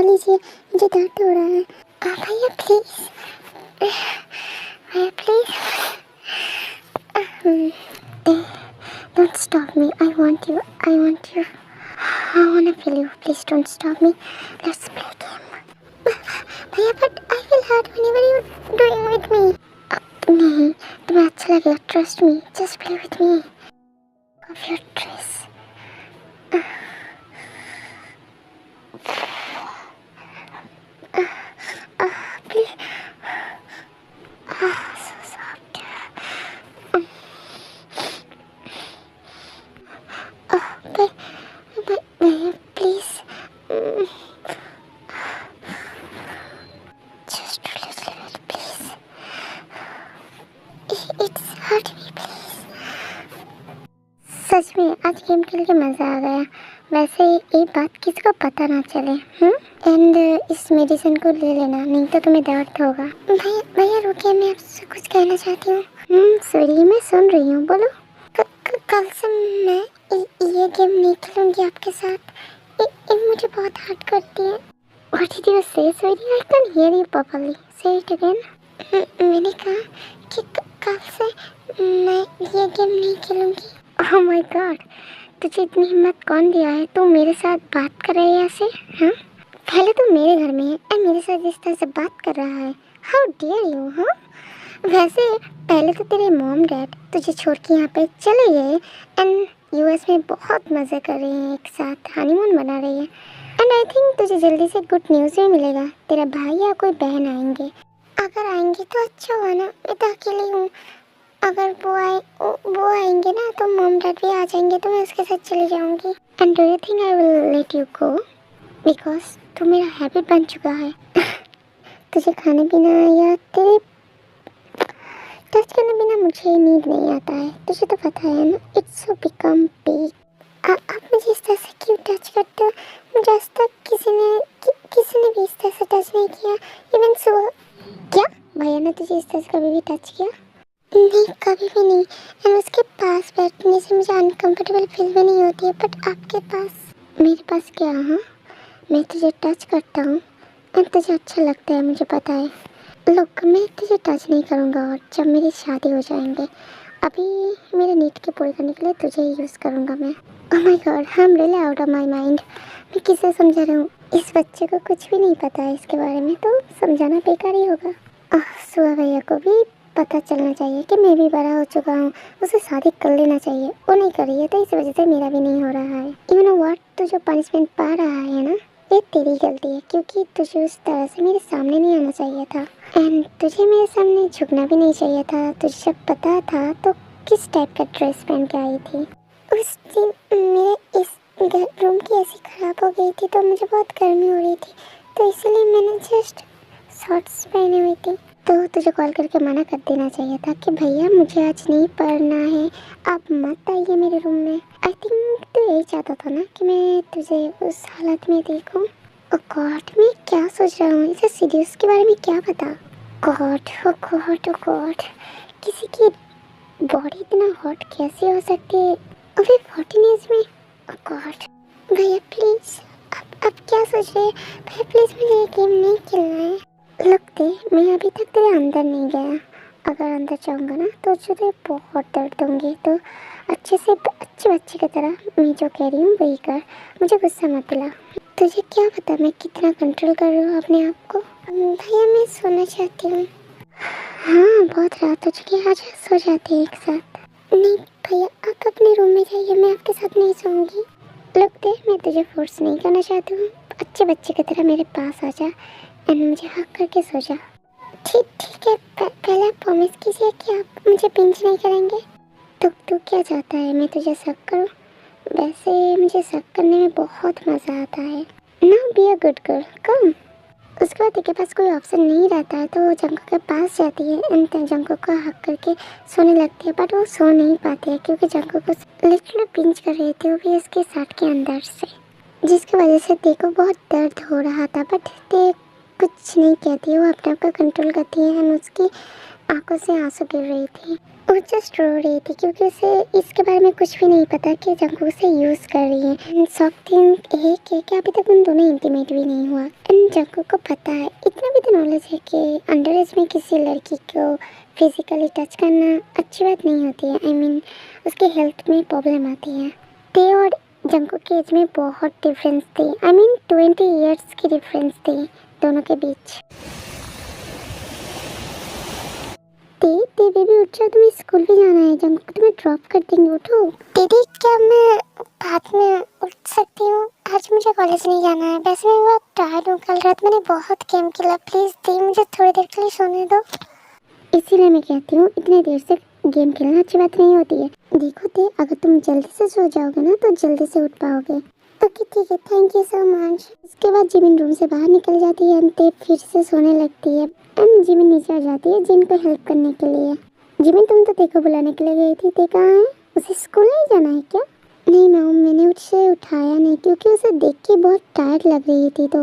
लीजिए, मुझे दर्द हो रहा है। भैया प्लीज़, भैया please, don't stop me. I want you. I want you. I wanna feel you. Please don't stop me. Let's play a game. भैया but I will hurt whenever you doing with me. नहीं, तुम्हें अच्छा लगेगा. Trust me. Just play with me. Of your dress. Please. So soft. But please. Just a little bit, please. It's hurt me, please. सच में आज game खेल के मज़ा आ गया। वैसे ये बात किसी को पता ना चले। एंड इस मेडिसिन को ले लेना, नहीं तो तुम्हें दर्द होगा। भैया भैया रुकिए, मैं आपसे कुछ कहना चाहती हूँ। सॉरी, मैं सुन रही हूँ, बोलो। कल से मैं ये गेम नहीं खेलूँगी आपके साथ। ये मुझे बहुत हर्ट करती है। What did you say, sweetie? I can't hear you properly. Say it again. मैंने कहा कि कल से मैं ये गेम नहीं खेलूँगी। Oh my God! तुझे इतनी हिम्मत कौन दिया है? तू मेरे साथ बात कर रही है ऐसे? हाँ? पहले तो मेरे घर में है और मेरे साथ इस तरह से बात कर रहा है। How dare you? हाँ? वैसे पहले तो तेरे मॉम डैड तुझे छोड़ के यहाँ पे चले गए एंड यूएस में बहुत मज़े कर रहे हैं, एक साथ हनीमून मना रही है। एंड आई थिंक तुझे जल्दी से गुड न्यूज़ भी मिलेगा। तेरा भाई या कोई बहन आएंगे। अगर आएंगे तो अच्छा हुआ ना, मैं तो अकेली हूँ। अगर वो आएंगे ना तो मॉम डैड भी आ जाएंगे तो मैं उसके साथ चली जाऊंगी। And do you think I will let you go? Because तू मेरा हैबिट बन चुका है। तुझे खाने पीना या तेरे टच करने बिना मुझे नींद नहीं आता है, तुझे तो पता है ना। It's so become big. आप मुझे इस तरह से क्यों टच करते हो? मुझे आज तक किसी ने भी इस तरह से टच नहीं किया। इवन सुबह। क्या भैया ने तुझे इस तरह से कभी भी टच किया? नहीं, कभी भी नहीं। एंड उसके पास बैठने से मुझे अनकंफर्टेबल फील भी नहीं होती है। बट आपके पास, मेरे पास क्या? हाँ, मैं तुझे टच करता हूँ एंड तुझे अच्छा लगता है, मुझे पता है। लुक, मैं तुझे टच नहीं करूँगा और जब मेरी शादी हो जाएंगे, अभी मेरे नीड के पूरे करने के लिए तुझे ही यूज़ करूँगा मैं। ओह my God, I am really out of my mind. मैं किसे समझा रहा हूँ? इस बच्चे को कुछ भी नहीं पता है इसके बारे में, तो समझाना बेकार ही होगा। सुहा भैया को भी पता चलना चाहिए कि मैं भी बड़ा हो चुका हूँ, उसे शादी कर लेना चाहिए। वो नहीं कर रही है तो इस वजह से मेरा भी नहीं हो रहा है। यू नो व्हाट, तू जो पनिशमेंट पा रहा है ना, ये तेरी गलती है, क्योंकि तुझे उस तरह से मेरे सामने नहीं आना चाहिए था एंड तुझे मेरे सामने झुकना भी नहीं चाहिए था। तुझे जब पता था तो किस टाइप का ड्रेस पहन के आई थी? उस दिन मेरे इस रूम की एसी खराब हो गई थी तो मुझे बहुत गर्मी हो रही थी, तो इसलिए मैंने जस्ट शॉर्ट्स पहनी हुई थी। तो तुझे कॉल करके मना कर देना चाहिए था कि भैया मुझे आज नहीं पढ़ना है, आप मत आइए मेरे रूम में। आई थिंक तो यही चाहता था ना कि मैं तुझे उस हालत में देखूं। ओ गॉड, मैं क्या सोच रहा हूँ? इसे सीरियस के बारे में क्या पता? गॉड, ओ गॉड, ओ गॉड, किसी की बॉडी इतना हॉट कैसे हो सकती है अभी 14 एज में? ओ गॉड, भैया प्लीज़, अब क्या सोच रहे हैं? भैया प्लीज़, मुझे ये गेम नहीं खेलना है। लगते मैं अभी तक तेरे अंदर नहीं गया। अगर अंदर जाऊंगा ना तो तुझे बहुत दर्द होंगे, तो अच्छे बच्चे की तरह मैं जो कह रही हूँ वही कर, मुझे गुस्सा मत दिला। तुझे क्या पता मैं कितना कंट्रोल कर रही हूँ अपने आप को। भैया मैं सोना चाहती हूँ। हाँ, बहुत रात हो चुकी है, आज सो जाते हैं एक साथ। नहीं भैया, आप अपने रूम में जाइए, मैं आपके साथ नहीं सोऊंगी। लगते मैं तुझे फोर्स नहीं करना चाहती हूँ, अच्छे बच्चे की तरह मेरे पास आ जा एंड मुझे हक करके सो जा। ठीक है, पहले आप प्रॉमिस कीजिए कि आप मुझे पिंच नहीं करेंगे। तू क्या चाहता है, मैं तुझे शक करूं? वैसे मुझे शक करने में बहुत मज़ा आता है। Now be a good girl, come. उसके बाद के पास कोई ऑप्शन नहीं रहता है तो वो जंको के पास जाती है एंड जंको का हक करके सोने लगती है। बट वो सो नहीं पाते हैं क्योंकि जंको को लिटरली पिंच कर रहे थे, वो भी इसके शर्ट के अंदर से, जिसकी वजह से देखो बहुत दर्द हो रहा था। बट देख कुछ नहीं कहती, वो अपने आप को कंट्रोल करती है एंड उसकी आंखों से आंसू गिर रही थी। वो जस्ट रो रही थी क्योंकि उसे इसके बारे में कुछ भी नहीं पता कि जंगू उसे यूज़ कर रही है। शॉक थिंग है कि अभी तक उन दोनों इंटीमेट भी नहीं हुआ। एंड जंगू को पता है, इतना भी तो नॉलेज है कि अंडर एज में किसी लड़की को फिजिकली टच करना अच्छी बात नहीं होती है। आई मीन उसके हेल्थ में प्रॉब्लम आती है। ते और जंगू के एज में बहुत डिफरेंस थी। आई मीन 20 ईयर्स की डिफरेंस थी दोनों के बीच। ते बेबी उठ जाओ, तुम्हें स्कूल भी जाना है। जंगू तुम्हें ड्रॉप कर देंगे, उठो। दीदी क्या मैं बाद में उठ सकती हूँ? आज मुझे कॉलेज नहीं जाना है। वैसे मैं बहुत टायर्ड हूँ, कल रात मैंने बहुत गेम खेला। प्लीज़ दी मुझे थोड़ी देर के लिए सोने दो। इसीलिए मैं कहती हूँ इतने देर से गेम खेलना अच्छी बात नहीं होती है। देखो ते, अगर तुम जल्दी से सो जाओगे ना तो जल्दी से उठ पाओगे। ओके ठीक है, थैंक यू सो मच। उसके बाद जिमिन रूम से बाहर निकल जाती है। ते फिर से सोने लगती है। एंड जिमिन नीचे आ जाती है जिन को हेल्प करने के लिए। जिमिन तुम तो ते को बुलाने के लिए गई थी, ते कहाँ है? उसे स्कूल नहीं जाना है क्या? नहीं मैम, मैंने उसे उठाया नहीं क्योंकि उसे देख के बहुत टायर्ड लग रही थी, तो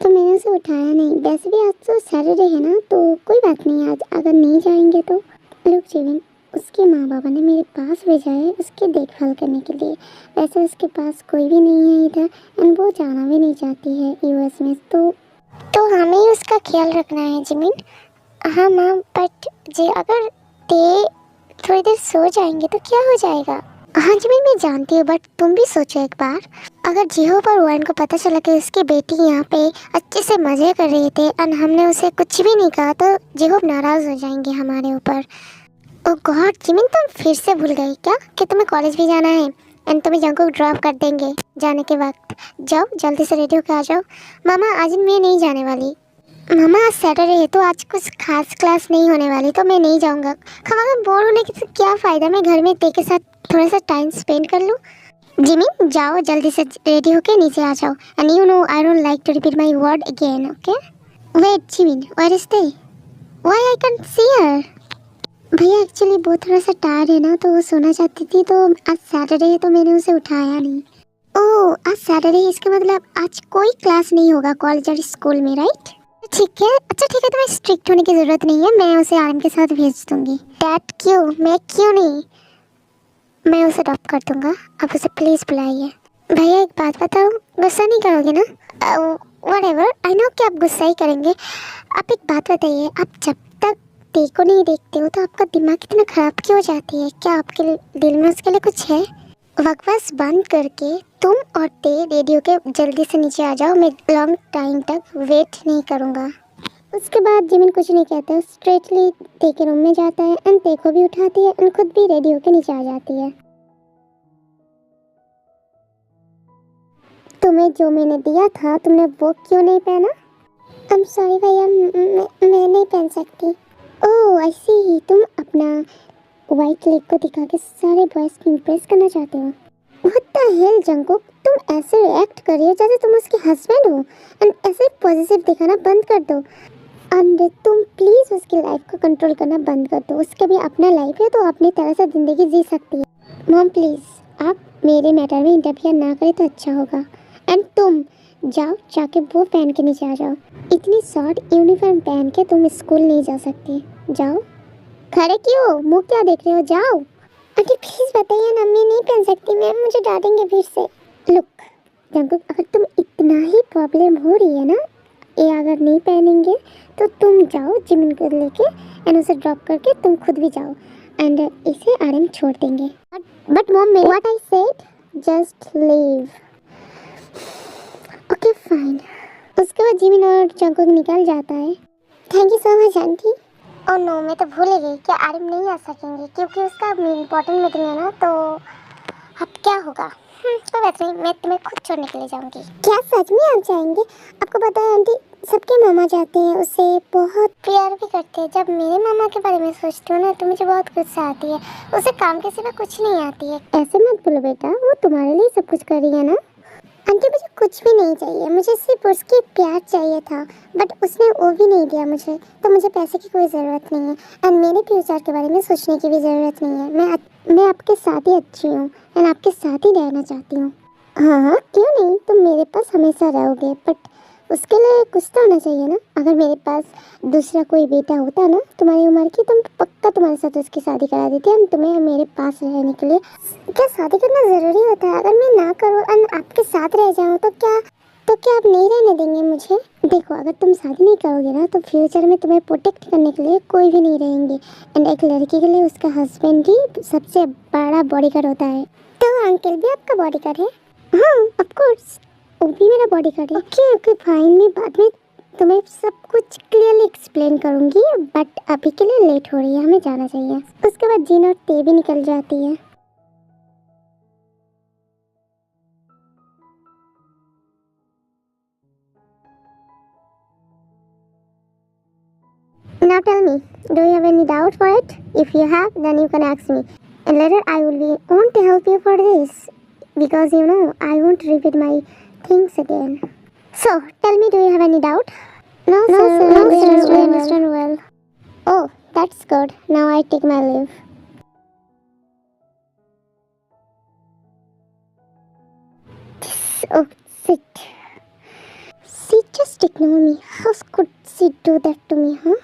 मैंने उसे उठाया नहीं। वैसे भी आज तो सैटरडे है ना, तो कोई बात नहीं, आज अगर नहीं जाएंगे तो। लुक जिमिन, उसके माँ बाबा ने मेरे पास भेजा है उसकी देखभाल करने के लिए। वैसे उसके पास कोई भी नहीं है इधर, एंड वो जाना भी नहीं चाहती है यूएस में, तो हमें ही उसका ख्याल रखना है जिमिन। हाँ मैम, बट जी अगर ते थोड़ी देर सो जाएंगे तो क्या हो जाएगा? हाँ जिमिन मैं जानती हूँ, बट तुम भी सोचो एक बार। अगर जिहोप और वाइन को पता चला कि उसकी बेटी यहाँ पे अच्छे से मज़े कर रही थी और हमने उसे कुछ भी नहीं कहा, तो जिहोप नाराज़ हो जाएंगे हमारे ऊपर। ओह गॉड जिमिन, तुम फिर से भूल गई क्या कि तुम्हें कॉलेज भी जाना है? एंड तुम्हें जंग को ड्रॉप कर देंगे जाने के वक्त। जाओ जल्दी से रेडी होकर आ जाओ। मामा आज मैं नहीं जाने वाली। मामा आज सैटरडे है तो आज कुछ खास क्लास नहीं होने वाली, तो मैं नहीं जाऊँगा। खामा बोर होने की क्या फ़ायदा, मैं घर में ते के साथ थोड़ा सा टाइम स्पेंड कर लूँ। जिमिन जाओ जल्दी से रेडी होके नीचे आ जाओ। And you know I don't like to repeat my word again, okay? Wait Jimin, where is they? Why I can't see her? भैया एक्चुअली वो थोड़ा सा टायर्ड है ना, तो वो सोना चाहती थी, तो आज सैटरडे है तो मैंने उसे उठाया नहीं। ओह आज सैटरडे, इसका मतलब आज कोई क्लास नहीं होगा कॉलेज और स्कूल में, राइट? ठीक है, अच्छा ठीक है, तुम्हें स्ट्रिक्ट होने की ज़रूरत नहीं है, मैं उसे आरम के साथ भेज दूँगी। डैड क्यों? मैं क्यों नहीं? मैं उसे ड्रॉप कर दूँगा, आप उसे प्लीज़ बुलाइए। भैया एक बात बताओ, गुस्सा नहीं करोगे ना? व्हाटएवर, आई नो कि आप गुस्सा ही करेंगे। आप एक बात बताइए, आप जब तक ते को नहीं देखते हो तो आपका दिमाग कितना ख़राब क्यों हो जाती है? क्या आपके दिल में उसके लिए कुछ है? बकवास बंद करके तुम और ते रेडियो के जल्दी से नीचे आ जाओ, मैं लॉन्ग टाइम तक वेट नहीं करूँगा। उसके बाद जिमिन कुछ नहीं कहता, स्ट्रेटली ते के रूम में जाता है एंड ते को भी उठाती है एंड खुद भी रेडियो के नीचे आ जाती है। तुम्हें जो मैंने दिया था तुमने वो क्यों नहीं पहना? आई एम सॉरी भैया, मैं नहीं पहन सकती। ओह आई सी, तुम अपना वाइट लेग को दिखा के सारे बॉयज को इम्प्रेस करना चाहते हो। व्हाट द हेल जंगकुक, तुम ऐसे रिएक्ट कर रही हो जैसे तुम उसके हस्बैंड हो। एंड ऐसे पॉजिटिव दिखाना बंद कर दो। एंड तुम प्लीज़ उसकी लाइफ को कंट्रोल करना बंद कर दो। उसके भी अपना लाइफ है तो अपनी तरह से ज़िंदगी जी सकती है। मॉम प्लीज़ आप मेरे मैटर में इंटरफियर ना करें तो अच्छा होगा। एंड तुम जाओ जाके वो पहन के नीचे आ जाओ। इतनी शॉर्ट यूनिफॉर्म पहन के तुम स्कूल नहीं जा सकती। जाओ। खड़े क्यों, मुँह क्या देख रहे हो? जाओ। आंटी प्लीज़ बताइए ना, मैं नहीं पहन सकती मैम, मुझे डांटेंगे फिर से। लुक जंकुक, अगर तुम इतना ही प्रॉब्लम हो रही है ना, ये अगर नहीं पहनेंगे तो तुम जाओ जिमिन को लेके एंड उसे ड्रॉप करके तुम खुद भी जाओ एंड इसे आरएम छोड़ देंगे। But mom what I said, just leave. Okay fine. उसके बाद जिमिन और जंकुक निकल जाता है। Thank you so much aunty. Oh no, मैं तो भूल ही गई कि आरएम नहीं आ सकेंगे क्योंकि उसका इम्पोर्टेंट मीटिंग है ना, तो अब क्या होगा? तो वैसे ही मैं तुम्हें खुद छोड़ने के लिए जाऊंगी। क्या सच में आप जाएंगे? आपको पता है आंटी, सबके मामा जाते हैं, उससे बहुत प्यार भी करते हैं। जब मेरे मामा के बारे में सोचती हूँ ना तो मुझे बहुत गुस्सा आती है। उसे काम के सिवा कुछ नहीं आती है। ऐसे मत बोलो बेटा, वो तुम्हारे लिए सब कुछ कर रही है ना। आंटी मुझे कुछ भी नहीं चाहिए, मुझे सिर्फ उसकी प्यार चाहिए था, बट उसने वो भी नहीं दिया मुझे, तो मुझे पैसे की कोई ज़रूरत नहीं है एंड मेरे फ्यूचर के बारे में सोचने की भी ज़रूरत नहीं है। मैं आपके साथ ही अच्छी हूँ एंड आपके साथ ही रहना चाहती हूँ। हाँ हाँ क्यों नहीं, तुम मेरे पास हमेशा रहोगे, बट उसके लिए कुछ तो होना चाहिए ना। अगर मेरे पास दूसरा कोई बेटा होता ना तुम्हारी उम्र की, तो मैं पक्का तुम्हारे साथ उसकी शादी करा देती हम तुम्हें मेरे पास रहने के लिए। क्या शादी करना ज़रूरी होता है? अगर मैं ना करूँ और आपके साथ रह जाऊँ तो क्या आप नहीं रहने देंगे मुझे? देखो, अगर तुम शादी नहीं करोगे ना तो फ्यूचर में तुम्हें प्रोटेक्ट करने के लिए कोई भी नहीं रहेंगे। एंड एक लड़की के लिए उसका हस्बैंड ही सबसे बड़ा बॉडीगार्ड होता है। तो अंकल भी आपका बॉडीगार्ड है? हाँ, ऑफ कोर्स, वो भी मेरा बॉडीगार्ड है। ओके ओके फाइन, मैं बाद में तुम्हें सब कुछ क्लियरली एक्सप्लेन करूंगी, बट अभी के लिए लेट हो रही है, हमें जाना चाहिए। उसके बाद जीन और ते भी निकल जाती है। Now tell me, do you have any doubt for it? If you have, then you can ask me. And later I will be want to help you for this. Because you know, I won't repeat my things again. So, tell me, do you have any doubt? No, sir, we understand well. Oh, that's good. Now I take my leave. Oh, sit. She just ignore me. How could she do that to me, huh?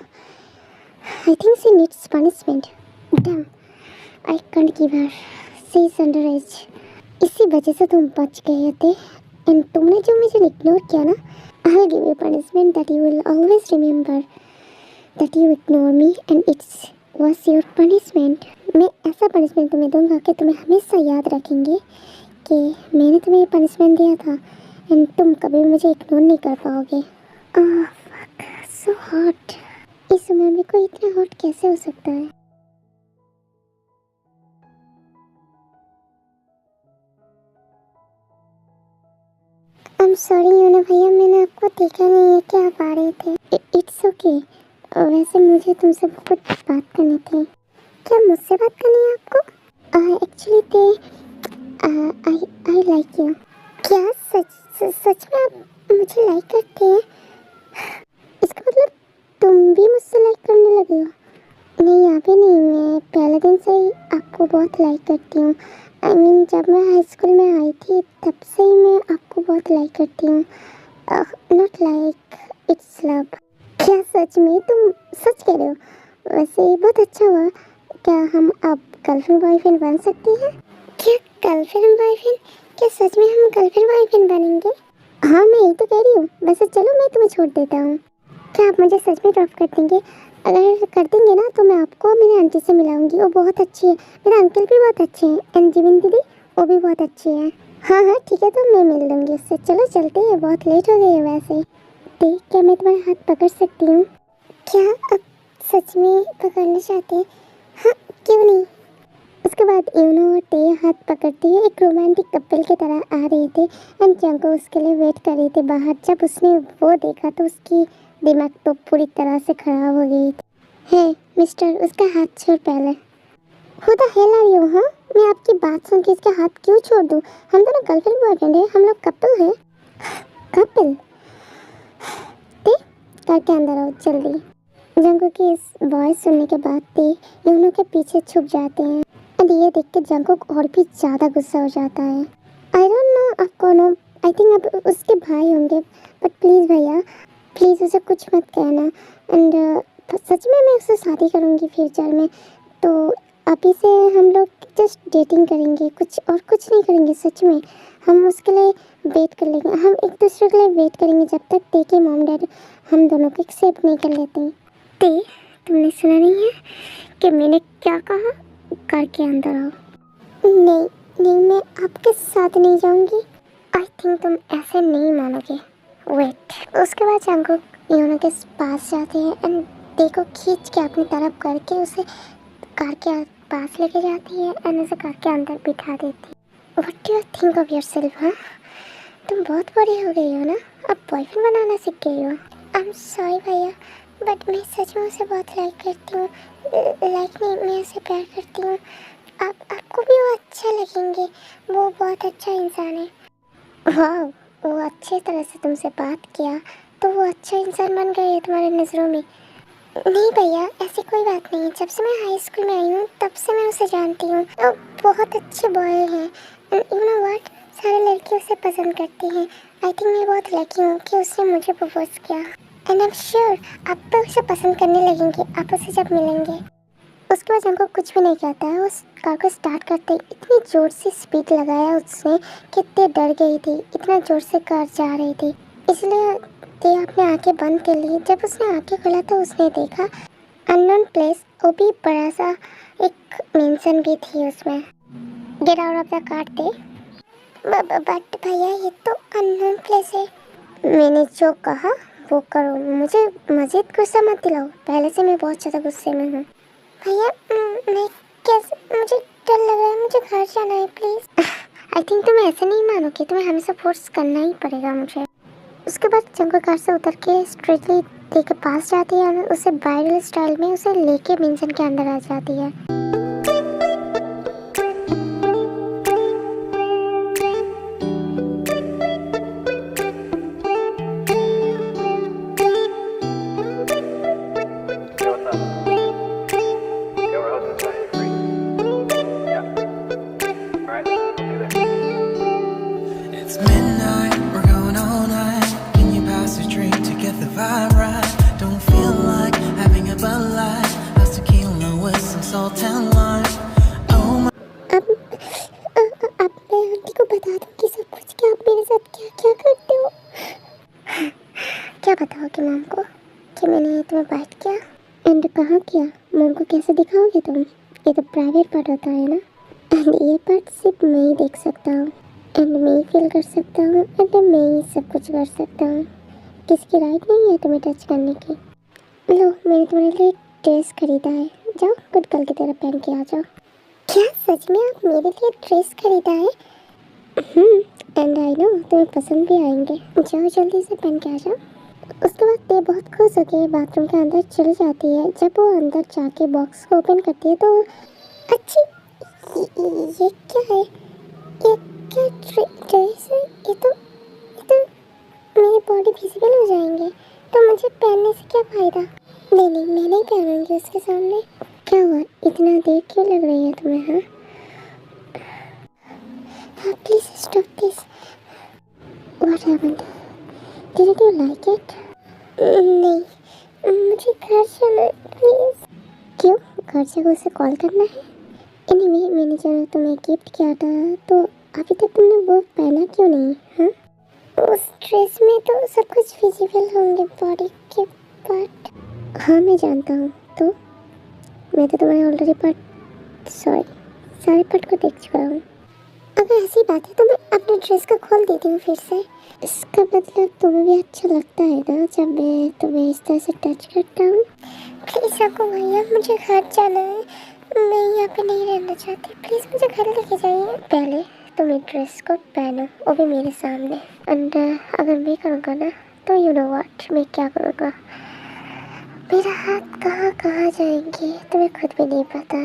I think she needs punishment. Damn, I can't give her. She is underage. इसी वजह से तुम बच गए थे। And तुमने जो मुझे इग्नोर किया ना, I'll give you punishment that you will always remember that you ignore me and it's was your punishment. मैं ऐसा पनिशमेंट तुम्हें दूंगा कि तुम्हें हमेशा याद रखेंगे कि मैंने तुम्हें ये पनिशमेंट दिया था एंड तुम कभी मुझे इग्नोर नहीं कर पाओगे। Fuck, so hot. इस उम्र में कोई इतना हॉट कैसे हो सकता है? I'm sorry योना भैया, मैंने आपको देखा नहीं है कि आप आ रहे थे। It's okay. वैसे मुझे तुमसे कुछ बात करनी थी। क्या मुझसे बात करनी है आपको? Actually I like you. क्या सच में आप मुझे लाइक करते हैं? इसका मतलब तुम भी मुझसे लाइक करने लगे हो? नहीं, अभी नहीं, मैं पहले दिन से ही आपको बहुत लाइक करती हूँ। आई मीन जब मैं हाई स्कूल में आई थी तब से ही मैं आपको बहुत लाइक करती हूँ। Not like, it's love. क्या सच में तुम सच कह रहे हो? वैसे बहुत अच्छा हुआ। क्या हम अब गर्लफ्रेंड बॉयफ्रेंड बन सकते हैं? क्या गर्लफ्रेंड बॉयफ्रेंड? क्या सच में हम गर्लफ्रेंड बॉयफ्रेंड बनेंगे? हाँ, मैं यही तो कह रही हूँ। वैसे चलो, मैं तुम्हें छोड़ देता हूँ। क्या आप मुझे सच में ड्रॉप कर देंगे? अगर कर देंगे ना तो मैं आपको मेरी आंटी से मिलाऊंगी, वो बहुत अच्छी है। मेरे अंकल भी बहुत अच्छे हैं एंड जीवन दीदी, वो भी बहुत अच्छी है। हाँ हाँ ठीक है, तो मैं मिल लूँगी उससे। चलो चलते हैं, बहुत लेट हो गई है वैसे। देख, क्या मैं तुम्हारा हाथ पकड़ सकती हूँ? क्या आप सच में पकड़ना चाहते हैं? हाँ, क्यों नहीं। उसके बाद यूनो और ते हाथ पकड़ती है एक रोमांटिक कपल की तरह आ रहे थे एंड जंको उसके लिए वेट कर रही थी बाहर। जब उसने वो देखा तो उसकी दिमाग तो पूरी तरह से खराब हो गई थी। हे मिस्टर, उसका हाथ छोड़ पहले। Who the hell are you, हाँ? मैं आपकी बात सुन के इसका हाथ क्यों छोड़ दूँ? हम दोनों गर्लफ्रेंड बॉयफ्रेंड हैं, हम लोग कपल हैं। कपल? ते, करके अंदर आओ जल्दी। जंको की इस वॉइस सुनने के बाद ते यूनो के पीछे छुप जाते हैं एंड ये देख के जंकुक और भी ज़्यादा गुस्सा हो जाता है। आई डोंट नो आप कौन हो। आई थिंक आप उसके भाई होंगे, बट प्लीज़ भैया, प्लीज़ उसे कुछ मत कहना। एंड सच में मैं उससे शादी करूँगी फ्यूचर में। तो अभी से हम लोग जस्ट डेटिंग करेंगे, कुछ और कुछ नहीं करेंगे। सच में हम उसके लिए वेट कर लेंगे, हम एक दूसरे के लिए वेट करेंगे जब तक ते के मॉम डैड हम दोनों को एक्सेप्ट नहीं कर लेते। ते, तुमने सुना नहीं है कि मैंने क्या कहा? करके अंदर आओ। नहीं नहीं, मैं आपके साथ नहीं जाऊंगी। आई थिंक तुम ऐसे नहीं मानोगे। वेट। उसके बाद जंकुक यूनो के पास जाते हैं एंड देखो खींच के अपनी तरफ करके उसे कार के पास लेके जाती है एंड उसे कार के अंदर बिठा देती है। What do you think of yourself, हाँ? तुम बहुत बड़ी हो गई हो ना, अब बॉयफ्रेंड बनाना सीख गई हो। आई एम सॉरी भैया, बट मैं सच में उसे बहुत लाइक करती हूँ। लाइक नहीं, मैं उसे प्यार करती हूँ। आपको भी वो अच्छा लगेंगे, वो बहुत अच्छा इंसान है। वाह, वो अच्छे तरह से तुमसे बात किया तो वो अच्छा इंसान बन गई है तुम्हारी नज़रों में। नहीं भैया, ऐसी कोई बात नहीं है। जब से मैं हाई स्कूल में आई हूँ तब से मैं उसे जानती हूँ। वो बहुत अच्छे बॉय हैं। यू नो व्हाट, सारे लड़के कि उसे पसंद करती हैं। आई थिंक मैं बहुत लकी हूँ कि उसने मुझे प्रपोज किया। एंड आई एम श्योर आप तो उसे पसंद करने लगेंगे आप उसे जब मिलेंगे। उसके बाद हमको कुछ भी नहीं कहता है। उस कार को स्टार्ट करते ही इतनी ज़ोर से स्पीड लगाया उसने कि इतने डर गई थी। इतना ज़ोर से कार जा रही थी, इसलिए ते अपने आंखें बंद कर ली। जब उसने आंखें खोला तो उसने देखा अननोन प्लेस, वो भी बड़ा सा एक मेंशन भी थी उसमें। Get out of the car थे। बट भैया ये तो अननोन प्लेस है। मैंने जो कहा वो करो, मुझे मज़ीद गुस्सा मत दिलाओ, पहले से मैं बहुत ज़्यादा गुस्से में हूँ। भैया मैं कैसे, मुझे डर लग रहा है, मुझे घर जाना है प्लीज़। आई थिंक तुम्हें ऐसे नहीं मानोगे, तुम्हें हमेशा फोर्स करना ही पड़ेगा मुझे। उसके बाद जंगल कार से उतर के स्ट्रेटली दे के पास जाती है और उसे ब्राइडल स्टाइल में उसे लेके मेंशन के अंदर आ जाती है। It's midnight, we're going all night. Can you pass a drink to get the vibe right? Don't feel like having a Bud Light. That's tequila with some salt and lime. Oh my. अब मैं aunty को बता दूँ कि सब कुछ, कि आप मेरे साथ क्या क्या करते हो। क्या बताओगे मॉम को कि मैंने तुम्हें बाइट किया? एंड कहाँ किया? मॉम को कैसे दिखाओगे तुम? ये तो प्राइवेट पार्ट होता है ना। एंड ये पार्ट सिर्फ मैं ही देख सकता हूँ, एंड मैं ही फील कर सकता हूँ, एंड मैं ही सब कुछ कर सकता हूँ। किसकी राइट नहीं है तुम्हें टच करने की। लो मैंने तुम्हारे लिए एक ड्रेस खरीदा है, जाओ गुड गर्ल की तरह पहन के आ जाओ। क्या सच में आप मेरे लिए ड्रेस खरीदा है? एंड आई नो तुम्हें पसंद भी आएंगे, जाओ जल्दी से पहन के आ जाओ। उसके बाद ते बहुत खुश होकर बाथरूम के अंदर चली जाती है। जब वो अंदर जाके बॉक्स को ओपन करती है तो अच्छी ये क्या है? ये क्या ड्रेस है? ये तो मेरी बॉडी विजिबल हो जाएंगे, तो मुझे पहनने से क्या फ़ायदा? नहीं मैं नहीं पहनूंगी उसके सामने। क्या हुआ, इतना देर क्यों लग रही है तुम्हें? हाँ please stop this. What happened? Did you like it? नहीं मुझे घर जाना है प्लीज़। क्यों? घर जाकर उसे कॉल करना है? एनीवे मैंने जब तुम्हें गिफ्ट किया था तो अभी तक तुमने वो पहना क्यों नहीं? हाँ उस ड्रेस में तो सब कुछ विजिबल होंगे बॉडी के पार्ट। हाँ मैं जानता हूँ, तो मैं तो तुम्हारे ऑलरेडी पार्ट सारे पार्ट को देख चुका हूँ। अगर ऐसी बात है तो मैं अपने ड्रेस को खोल देती हूँ फिर से। इसका मतलब तुम्हें भी अच्छा लगता है ना जब मैं तुम्हें इस तरह से टच करता हूँ? प्लीज़ आपको भैया मुझे घर जाना है, मैं यहाँ पे नहीं रहना चाहती, प्लीज़ मुझे घर लेके जाइए। पहले तुम एक ड्रेस को पहनो, वो भी मेरे सामने। एंड अगर मैं करूँगा ना तो यू नो व्हाट मैं क्या करूँगा। मेरा हाथ कहाँ कहाँ जाएंगे तुम्हें खुद भी नहीं पता।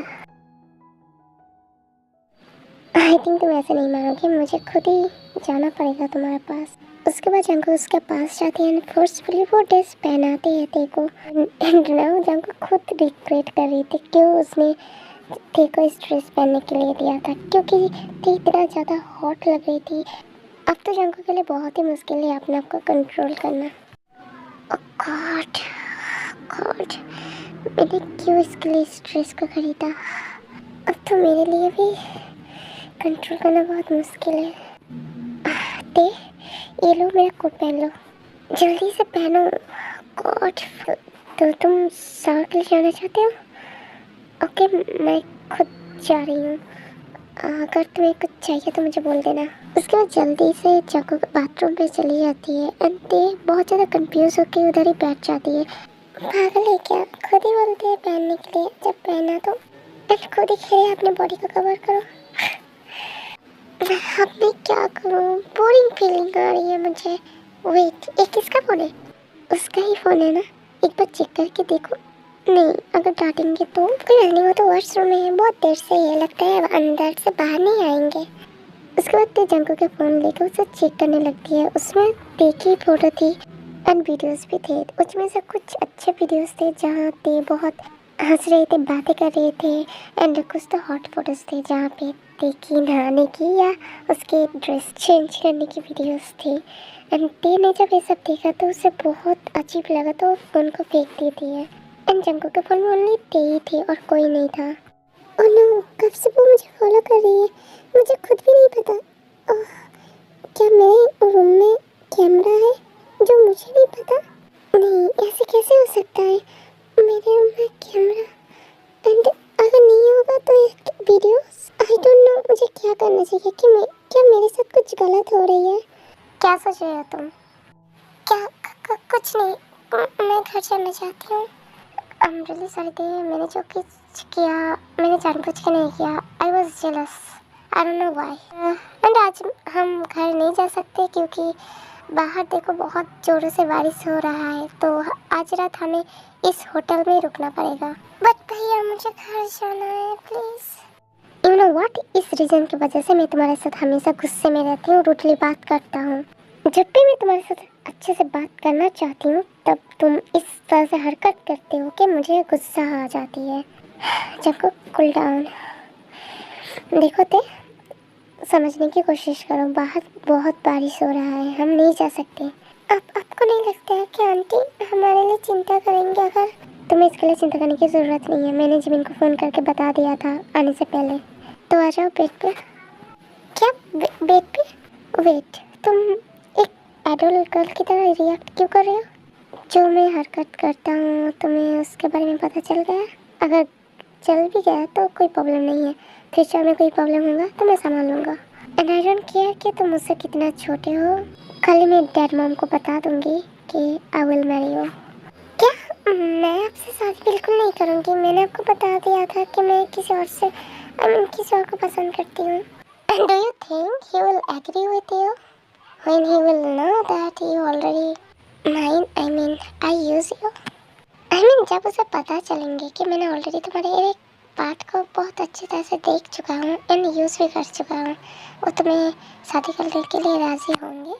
आई थिंक तुम ऐसे नहीं मानोगे, मुझे खुद ही जाना पड़ेगा तुम्हारे पास। उसके बाद जंको उसके पास जाती है, फोर्सफुली वो ड्रेस पहनाते हैं ते को। एंड नाउ जंको खुद रिग्रेट कर रही थी क्यों उसने ते को इस ड्रेस पहनने के लिए दिया था, क्योंकि ते इतना ज़्यादा हॉट लग रही थी। अब तो जंको के लिए बहुत ही मुश्किल है अपने आप को कंट्रोल करना। गॉड मैंने क्यों इसके लिए इस ड्रेस को खरीदा? अब तो मेरे लिए भी कंट्रोल करना बहुत मुश्किल है। ते ये लो मेरा कोट पहन लो, जल्दी से पहनो। गॉड तो तुम सावर के लिए जाना चाहते हो? ओके मैं खुद जा रही हूँ, अगर तुम्हें कुछ चाहिए तो मुझे बोल देना। उसके बाद जल्दी से जंको बाथरूम पे चली जाती है एंड ते बहुत ज़्यादा कंफ्यूज होकर उधर ही बैठ जाती है। पागल है क्या, खुद ही बोलते हैं पहनने के लिए, जब पहना तो एंड खुद ही कह रहे अपने बॉडी को कवर करो। अब मैं क्या करूँ, बोरिंग फीलिंग आ रही है मुझे। वेट ये किसका फ़ोन है? उसका ही फ़ोन है ना, एक बार चेक करके देखो। नहीं अगर डांटेंगे तो कोई नहीं, वो तो वॉशरूम में है, बहुत देर से ये लगता है अंदर से बाहर नहीं आएंगे। उसके बाद ते जंको के फ़ोन लेकर उसे चेक करने लगती है। उसमें देखी फ़ोटो थी एंड वीडियोस भी थे, उसमें से कुछ अच्छे वीडियोस थे जहाँ ते बहुत हंस रहे थे, बातें कर रहे थे, एंड कुछ तो हॉट फोटोज़ थे जहाँ पे पार्टी की, नहाने की या उसके ड्रेस चेंज करने की वीडियोस थी। एंड ते ने जब ये सब देखा तो उसे बहुत अजीब लगा, तो फ़ोन को फेंक देती है। एंड जंगकुक के फ़ोन में ओनली ते ही थी और कोई नहीं था। ओह नो, कब से वो मुझे फॉलो कर रही है, मुझे खुद भी नहीं पता। ओह, क्या मेरे रूम में कैमरा है जो मुझे नहीं पता? नहीं, ऐसे कैसे हो सकता है, मेरे रूम में कैमरा? एंड अगर नहीं होगा तो एक वीडियो, आई डोंट नो मुझे क्या करना चाहिए। कि मैं, क्या मेरे साथ कुछ गलत हो रही है? क्या सोच रहे हो तुम? क्या कुछ नहीं, मैं घर जाना चाहती हूँ। आई एम रियली सॉरी थे, मैंने जो कुछ किया मैंने जानबूझ के नहीं किया। I was jealous, I don't know why. And आज हम घर नहीं जा सकते क्योंकि बाहर देखो बहुत ज़ोरों से बारिश हो रहा है, तो आज रात हमें इस होटल में रुकना पड़ेगा। बट भैया मुझे घर जाना है प्लीज़। यू नो व्हाट, इस रीज़न की वजह से मैं तुम्हारे साथ हमेशा गुस्से में रहती हूँ, रूडली बात करता हूँ। जब भी मैं तुम्हारे साथ अच्छे से बात करना चाहती हूँ तब तुम इस तरह से हरकत करते हो कि मुझे गुस्सा आ जाती है। जब कूल डाउन, देखो ते, समझने की कोशिश करो, बाहर बहुत बारिश हो रहा है, हम नहीं जा सकते। आपको नहीं लगता है कि आंटी हमारे लिए चिंता करेंगे? अगर तुम्हें इसके लिए चिंता करने की ज़रूरत नहीं है, मैंने जिमिन को फ़ोन करके बता दिया था आने से पहले। तो आ जाओ बेड पे। क्या बेड पे? वेट, तुम एक एडल्ट गर्ल की तरह रिएक्ट क्यों कर रहे हो? जो मैं हरकत करता हूँ तुम्हें उसके बारे में पता चल गया? अगर चल भी गया तो कोई प्रॉब्लम नहीं है, फ्यूचर में कोई प्रॉब्लम होगा तो मैं संभाल लूँगा। एंड आई डोंट केयर कि तुम मुझसे कितना छोटे हो, कल मैं डैड मॉम को बता दूँगी कि आई विल मैरी यू। क्या? मैं आपसे शादी बिल्कुल नहीं करूँगी, मैंने आपको बता दिया था कि मैं किसी और से, किसी और को पसंद करती हूँ। And do you think he will agree with you when he will know that you already mine, I mean I use you? I mean जब उसे पता चलेंगे कि मैंने ऑलरेडी तुम्हारे एक पार्ट को बहुत अच्छी तरह से देख चुका हूँ एंड यूज़ भी कर चुका हूँ, वो तुम्हें शादी करने के लिए राज़ी होंगे।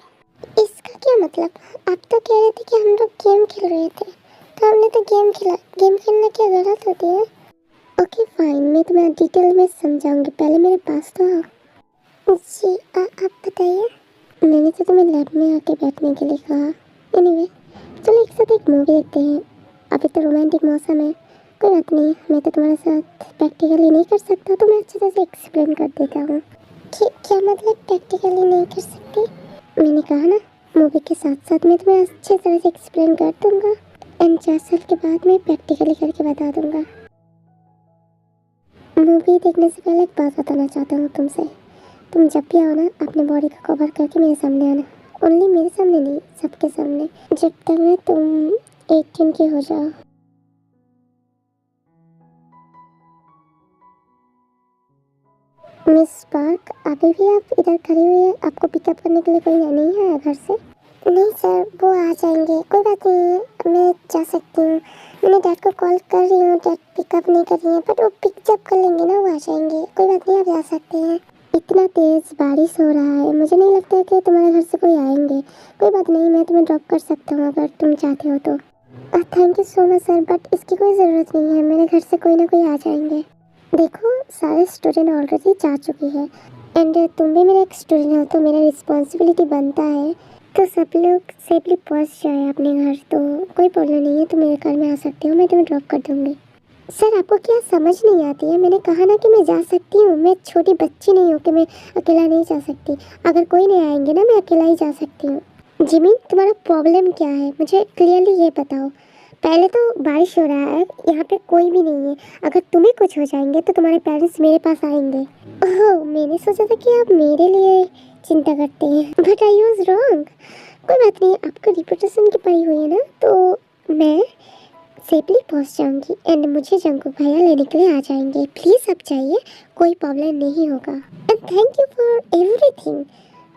इसका क्या मतलब? आप तो कह रहे थे कि हम लोग गेम खेल रहे थे, तो हमने तो गेम खेला। गेम खेलना क्या गलत होती है? ओके फाइन, मैं तुम्हें डिटेल में समझाऊंगी, पहले मेरे पास तो आओ। जी आप बताइए। मैंने तो तुम्हें लैब में आके बैठने के लिए कहा। एनीवे, चलो एक साथ एक मूवी देखते हैं, अभी तो रोमांटिक मौसम है। कोई बात नहीं, मैं तो तुम्हारे साथ प्रैक्टिकली नहीं कर सकता, तो मैं अच्छे तरह से एक्सप्लेन कर देता हूँ। क्या मतलब प्रैक्टिकली नहीं कर सकती? मैंने कहा ना, मूवी के साथ साथ मैं तुम्हें अच्छे तरह से एक्सप्लेन कर दूँगा एंड 4 साल के बाद मैं प्रैक्टिकली करके बता दूँगा। मूवी देखने से पहले एक बात बताना चाहता हूँ तुमसे। तुम जब भी आओ ना, अपने बॉडी को कवर करके मेरे सामने आना। ओनली मेरे सामने नहीं, सबके सामने, जब तक ना तुम 18 की हो जाओ। मिस पार्क, अभी भी आप इधर खड़ी हुई है? आपको पिकअप करने के लिए कोई नहीं है घर से? नहीं सर, वो आ जाएंगे, कोई बात नहीं, मैं जा सकती हूँ। मैंने डैड को कॉल कर रही हूँ, डैड पिकअप नहीं कर रही है, बट वो पिक जब कर लेंगे ना वो आ जाएंगे, कोई बात नहीं, आप जा सकते हैं। इतना तेज़ बारिश हो रहा है, मुझे नहीं लगता है कि तुम्हारे घर से कोई आएंगे। कोई बात नहीं, मैं तुम्हें ड्रॉप कर सकता हूँ अगर तुम चाहते हो तो। Thank you so much sir, but इसकी कोई ज़रूरत नहीं है, मेरे घर से कोई ना कोई आ जाएंगे। देखो, सारे स्टूडेंट ऑलरेडी जा चुकी है एंड तुम भी मेरा एक स्टूडेंट हो, तो मेरा रिस्पॉन्सिबिलिटी बनता है तो सब लोग सेफली पहुंच जाए अपने घर। तो कोई प्रॉब्लम नहीं है, तुम मेरे घर में आ सकते हो, मैं तुम्हें ड्रॉप कर दूँगी। सर आपको क्या समझ नहीं आती है? मैंने कहा ना कि मैं जा सकती हूँ, मैं छोटी बच्ची नहीं हूँ कि मैं अकेला नहीं जा सकती। अगर कोई नहीं आएंगे ना, मैं अकेला ही जा सकती हूँ। जिमिन, तुम्हारा प्रॉब्लम क्या है, मुझे क्लियरली ये बताओ। पहले तो बारिश हो रहा है, यहाँ पे कोई भी नहीं है, अगर तुम्हें कुछ हो जाएंगे तो तुम्हारे पेरेंट्स मेरे पास आएंगे। ओह, मैंने सोचा था कि आप मेरे लिए चिंता करते हैं, बट आई वॉज रॉन्ग। कोई बात नहीं, आपको रिपोर्टेशन की पड़ी हुई है ना, तो मैं सेफली पहुँच जाऊँगी एंड मुझे जंगकुक भैया लेने के लिए आ जाएंगे। प्लीज़ आप जाइए, कोई प्रॉब्लम नहीं होगा। And thank you for everything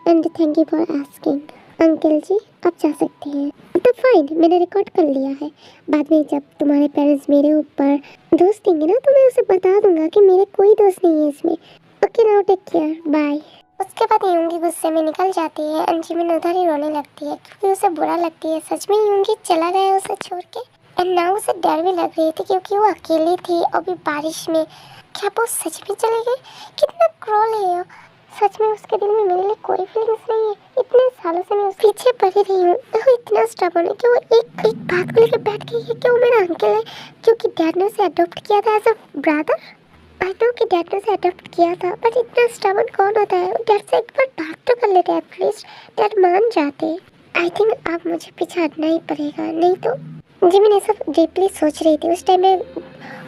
and thank you for asking. Uncle जी, आप जा सकते हैं। तो फाइन, मैंने रिकॉर्ड कर लिया है, बाद में जब तुम्हारे पेरेंट्स मेरे ऊपर दोष देंगे ना तो मैं उसे बता दूंगा कि मेरे कोई दोस्त नहीं है इसमें। Okay now take care, bye. उसके बाद यूंगी गुस्से में निकल जाती है एंड जिमिन उधर ही रोने लगती है क्योंकि उसे बुरा लगती है, सच में यूंगी चला गया उसे छोड़ के। एंड नाउ उसे डर भी लग रही थी क्योंकि वो अकेली थी और भी बारिश में, क्या वो सच में चले गए? कितना क्रूर है ये। सच में उसके दिल में मेरे लिए कोई फीलिंग्स नहीं है। इतने सालों से मैं उसके पीछे पड़ी रही हूँ। वो इतना स्टबर्न है कि वो एक एक बात को लेकर बैठ गई है कि वो मेरा अंकल है, क्योंकि डैड ने उसे अडॉप्ट किया था as a brother. I know कि डैड ने उसे अडॉप्ट किया था, बट इतना स्टबर्न कौन होता है? डैड से एक बार बात तो कर लेते, एटलीस्ट डैड मान जाते। आई थिंक अब मुझे पीछे हटना ही पड़ेगा, नहीं तो। जी मैंने सब डीपली सोच रही थी। उस टाइम में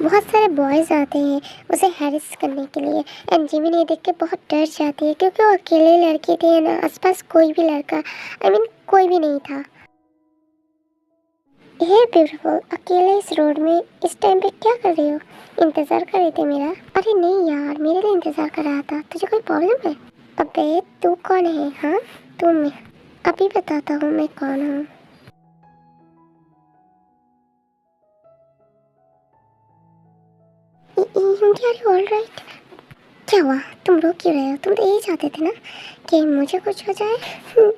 बहुत सारे बॉयज़ आते हैं उसे हैरिस करने के लिए, एंड जिमी ने देख के बहुत डर जाती है, क्योंकि वो अकेले लड़के थे ना, आसपास कोई भी लड़का कोई भी नहीं था। हे ब्यूटीफुल, अकेले इस रोड में इस टाइम पे क्या कर रही हो? इंतज़ार कर रहे थे मेरा? अरे नहीं यार, मेरे लिए इंतज़ार कर रहा था। तुझे कोई प्रॉब्लम है? अबे तू कौन है? हाँ तुम, अभी बताता हूँ मैं कौन हूँ। ऑलराइट। क्या हुआ? तुम रो क्यों रहे हो? तुम तो यही चाहते थे ना कि मुझे कुछ हो जाए? नहीं,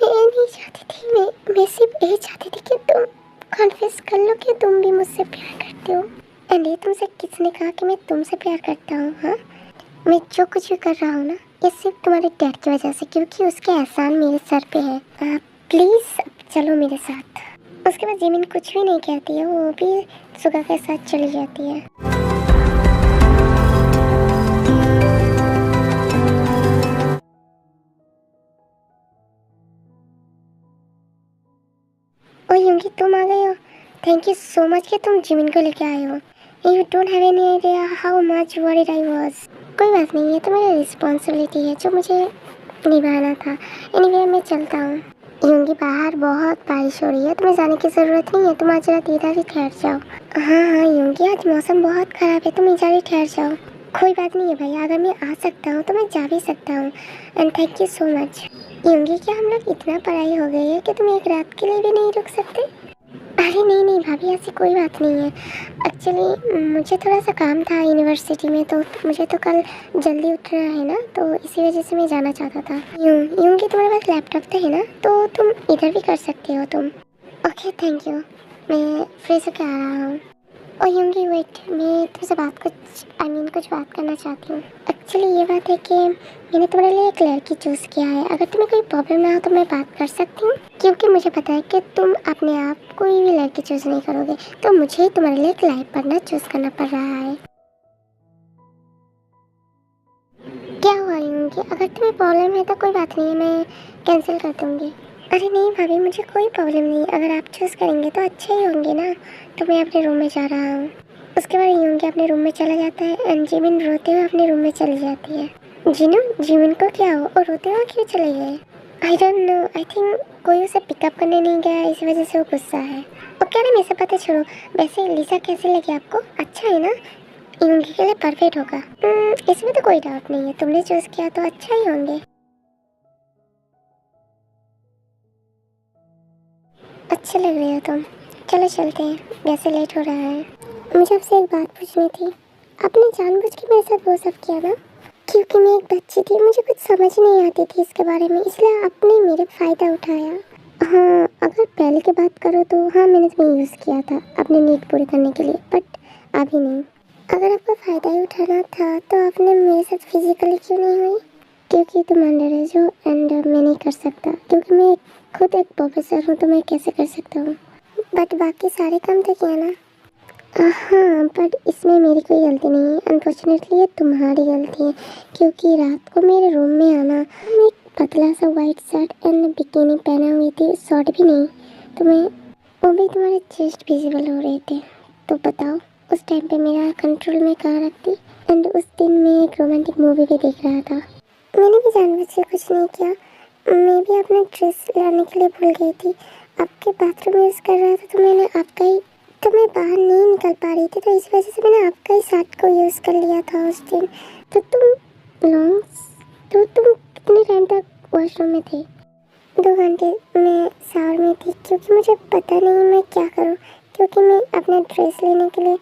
मैं नहीं चाहती थी। मैं सिर्फ यही चाहती थी कि तुम कन्फेस कर लो कि तुम भी मुझसे प्यार करते हो। एंड ये तुमसे किसने कहा कि मैं तुमसे प्यार करता हूँ? हाँ, मैं जो कुछ भी कर रहा हूँ ना, ये सिर्फ तुम्हारे डैड की वजह से, क्योंकि उसके एहसान मेरे सर पे है। प्लीज़ चलो मेरे साथ। उसके बाद जिमिन कुछ भी नहीं कहती है, वो भी सुगा के साथ चली जाती है। ओ युंगी, तुम आ गए हो। थैंक यू सो मच कि तुम जिमिन को लेके आए हो। You don't have any idea how much worried I was. कोई बात नहीं, ये तो मेरी रिस्पॉन्सिबिलिटी है जो मुझे निभाना था। एनीवे मैं चलता हूँ। युंगी, बाहर बहुत बारिश हो रही है, तुम्हें जाने की ज़रूरत नहीं है। तुम आज रात इधर ही ठहर जाओ। हाँ हाँ युंगी, आज मौसम बहुत ख़राब है, तुम इधर ही ठहर जाओ। कोई बात नहीं है भाई, अगर मैं आ सकता हूँ तो मैं जा भी सकता हूँ। And thank you so much. Yoongi, क्या हम लोग इतना पढ़ाई हो गई है कि तुम एक रात के लिए भी नहीं रुक सकते? अरे नहीं नहीं भाभी, ऐसी कोई बात नहीं है। एक्चुअली मुझे थोड़ा सा काम था यूनिवर्सिटी में, तो मुझे तो कल जल्दी उठना है ना, तो इसी वजह से मैं जाना चाहता था। यूँ कि तुम्हारे पास लैपटॉप तो है ना, तो तुम इधर भी कर सकते हो तुम। ओके थैंक यू, मैं फ्रेश होकर आ रहा हूँ। और यूँगी वेट, मैं तुमसे कुछ बात करना चाहती हूँ। एक्चुअली ये बात है कि मैंने तुम्हारे लिए एक लड़की चूज़ किया है। अगर तुम्हें कोई प्रॉब्लम ना हो तो मैं बात कर सकती हूँ, क्योंकि मुझे पता है कि तुम अपने आप कोई भी लड़की चूज़ नहीं करोगे, तो मुझे तुम्हारे लिए एक लाइफ पार्टनर चूज़ करना पड़ रहा है। क्या हुआ यूँगी? अगर तुम्हें प्रॉब्लम है तो कोई बात नहीं है, मैं कैंसिल कर दूँगी। अरे नहीं भाभी, मुझे कोई प्रॉब्लम नहीं। अगर आप चूज़ करेंगे तो अच्छे ही होंगे ना। तो मैं अपने रूम में जा रहा हूँ। उसके बाद यूँगी अपने रूम में चला जाता है, एंड जिमिन रोते हुए अपने रूम में चली जाती है। जिमिन को क्या हो और रोते हुए क्यों चले गए? I don't know, I think कोई उसे पिकअप करने नहीं गया, इस वजह से वो गुस्सा है। ओके ना, मेरे से पता छोड़ो। वैसे लिसा कैसे लगी आपको? अच्छा है ना? यूँगी के लिए परफेक्ट होगा। इसमें तो कोई डाउट नहीं है, तुमने चूज़ किया तो अच्छा ही होंगे। अच्छे लग रहे हो तुम। चलो चलते हैं, वैसे लेट हो रहा है। मुझे आपसे एक बात पूछनी थी। आपने जानबूझ के मेरे साथ वो सब किया ना? क्योंकि मैं एक बच्ची थी, मुझे कुछ समझ नहीं आती थी इसके बारे में, इसलिए आपने मेरे फ़ायदा उठाया। हाँ, अगर पहले की बात करो तो हाँ, मैंने तुम्हें यूज़ किया था अपने नीड पूरे करने के लिए, बट अभी नहीं। अगर आपको फ़ायदा ही उठाना था तो आपने मेरे साथ फिजिकली क्यों नहीं हुई? क्योंकि तुम अंडर एज हो, एंड मैं नहीं कर सकता, क्योंकि मैं खुद एक प्रोफेसर हूँ, तो मैं कैसे कर सकता हूँ? बट बाकी सारे काम तो किया ना। हाँ, बट इसमें मेरी कोई गलती नहीं है। अनफॉर्चुनेटली ये तुम्हारी गलती है, क्योंकि रात को मेरे रूम में आना, मैं एक पतला सा वाइट शर्ट एंड बिकिनी पहना हुई थी, शॉर्ट भी नहीं, तुम्हें वो भी तुम्हारे चेस्ट विजिबल हो रहे थे। तो बताओ उस टाइम पे मेरा कंट्रोल में कहाँ रखती? एंड उस दिन मैं एक रोमांटिक मूवी भी देख रहा था। मैंने भी जानबूझ के कुछ नहीं किया, मैं भी अपना ड्रेस लाने के लिए भूल गई थी। आपके बाथरूम यूज़ कर रहा था तो मैंने आपका ही, तो मैं बाहर नहीं निकल पा रही थी, तो इस वजह से मैंने आपका ही शर्ट को यूज़ कर लिया था उस दिन। तो तुम कितने टाइम तक वॉशरूम में थे? 2 घंटे मैं शावर में थी, क्योंकि मुझे पता नहीं मैं क्या करूं, क्योंकि मैं अपना ड्रेस लेने के लिए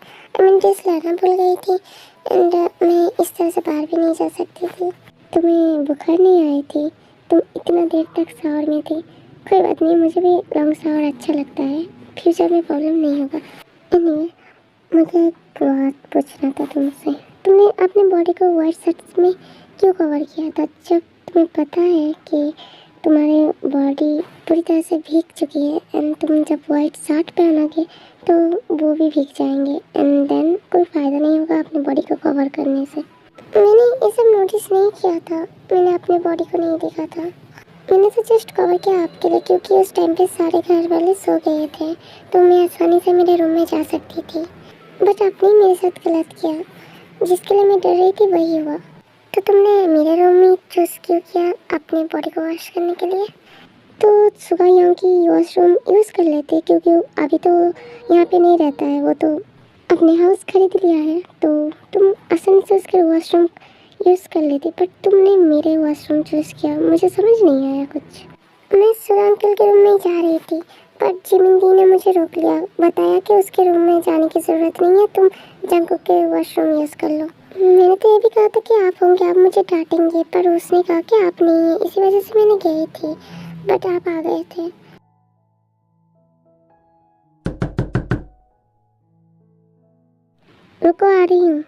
ड्रेस लाना भूल गई थी, एंड मैं इस तरह से बाहर भी नहीं जा सकती थी। तुम्हें बुखार नहीं आई थी? तुम इतना देर तक शावर में थी। कोई बात नहीं, मुझे भी लॉन्ग शावर अच्छा लगता है, फ्यूचर में प्रॉब्लम नहीं होगा। एनीवे, मुझे एक बात पूछना था तुमसे। तुमने अपने बॉडी को वाइट शर्ट्स में क्यों कवर किया था, जब तुम्हें पता है कि तुम्हारी बॉडी पूरी तरह से भीग चुकी है एंड तुम जब वाइट शर्ट पहनोगे तो वो भी भीग जाएंगे एंड देन कोई फ़ायदा नहीं होगा अपनी बॉडी को कवर करने से। मैंने ये सब नोटिस नहीं किया था, मैंने अपनी बॉडी को नहीं देखा था। मैंने तो जस्ट कवर किया आपके लिए क्योंकि उस टाइम पे सारे घर वाले सो गए थे तो मैं आसानी से मेरे रूम में जा सकती थी। बट आपने मेरे साथ गलत किया, जिसके लिए मैं डर रही थी वही हुआ। तो तुमने मेरे रूम में चूज़ क्यों किया अपने बॉडी को वॉश करने के लिए? तो सुबह यहाँ की वॉशरूम यूज़ कर लेते क्योंकि अभी तो यहाँ पे नहीं रहता है, वो तो अपने हाउस खरीद लिया है तो तुम आसानी से उसके वॉशरूम यूज़ कर लेती। पर तुमने मेरे वॉशरूम चूज़ किया, मुझे समझ नहीं आया कुछ। मैं सुगा अंकल के रूम में जा रही थी पर जिमिन दी ने मुझे रोक लिया, बताया कि उसके रूम में जाने की ज़रूरत नहीं है, तुम जंकुक के वॉशरूम यूज़ कर लो। मैंने तो ये भी कहा था कि आप होंगे, आप मुझे डांटेंगे, पर उसने कहा कि आप नहीं है, इसी वजह से मैंने गई थी बट आप आ गए थे। रुको आ रही हूँ।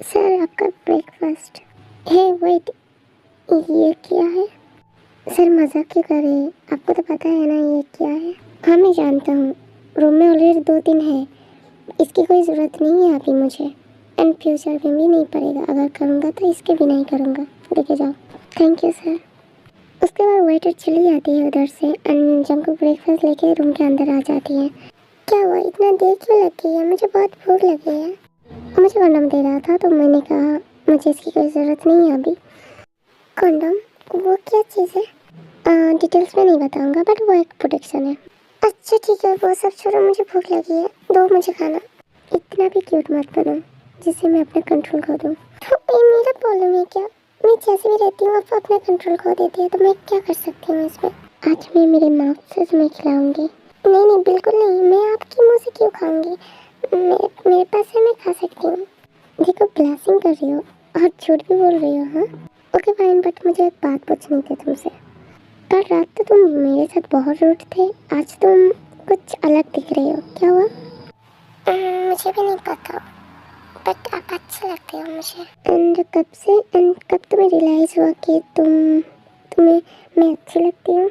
सर आपका ब्रेकफास्ट है। वेट, ये क्या है? सर मजाक क्यों कर रहे हैं, आपको तो पता है ना ये क्या है। हाँ मैं जानता हूँ, रूम में ऑलरेडी 2 दिन है, इसकी कोई ज़रूरत नहीं है अभी मुझे एंड फ्यूचर में भी नहीं पड़ेगा। अगर करूँगा तो इसके भी नहीं करूँगा, लेके जाओ। Thank you sir. उसके बाद वेटर चली जाती है उधर से एंड जंकुक ब्रेकफास्ट लेके रूम के अंदर आ जाती है। क्या हुआ, इतना देर क्यों लग गई है? मुझे बहुत भूख लगी है। मुझे कंडोम दे रहा था तो मैंने कहा मुझे इसकी कोई ज़रूरत नहीं है अभी। कंडोम? वो क्या चीज़ है? डिटेल्स में नहीं बताऊंगा बट वो एक प्रोटेक्शन है। अच्छा ठीक है, वो सब छोड़ो, मुझे भूख लगी है, दो मुझे खाना। इतना भी क्यूट मत बनो जिससे मैं अपना कंट्रोल खो दूँ। तो ये मेरा प्रॉब्लम है क्या? मैं जैसे भी रहती हूँ आप अपना कंट्रोल खो देती है तो मैं क्या कर सकती हूँ इसमें? आज मैं मेरे माउथ से तुम्हें खिलाऊंगी। नहीं नहीं बिल्कुल नहीं, मैं आपके मुँह से क्यों खाऊंगी? मेरे पास है, मैं खा सकती हूँ। देखो ब्लासिंग कर रही हो और झूठ भी बोल रही हो। हाँ ओके फाइन, बट मुझे एक बात पूछनी थी तुमसे। कल रात तो तुम मेरे साथ बहुत रूड थे, आज तुम कुछ अलग दिख रही हो, क्या हुआ? मुझे भी नहीं पता बट आप अच्छे लगते हो मुझे। एंड कब से एंड कब तुम्हें रियलाइज हुआ कि तुम्हें मैं अच्छी लगती हूँ?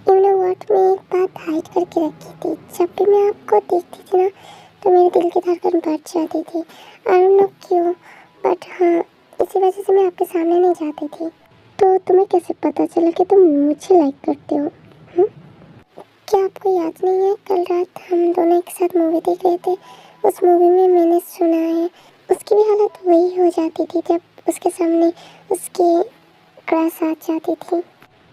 यू नो व्हाट, मैं एक बात हाइड करके रखी थी, जब भी मैं आपको देखती थी ना तो मेरे दिल की धड़कन बढ़ जाती थी। आई डोंट नो क्यों बट हाँ, इसी वजह से मैं आपके सामने नहीं जाती थी। तो तुम्हें कैसे पता चला कि तुम मुझे लाइक करते हो? क्या आपको याद नहीं है कल रात हम दोनों एक साथ मूवी देख रहे थे? उस मूवी में मैंने सुना है उसकी भी हालत वही हो जाती थी जब उसके सामने उसकी क्रश आ जाती थी,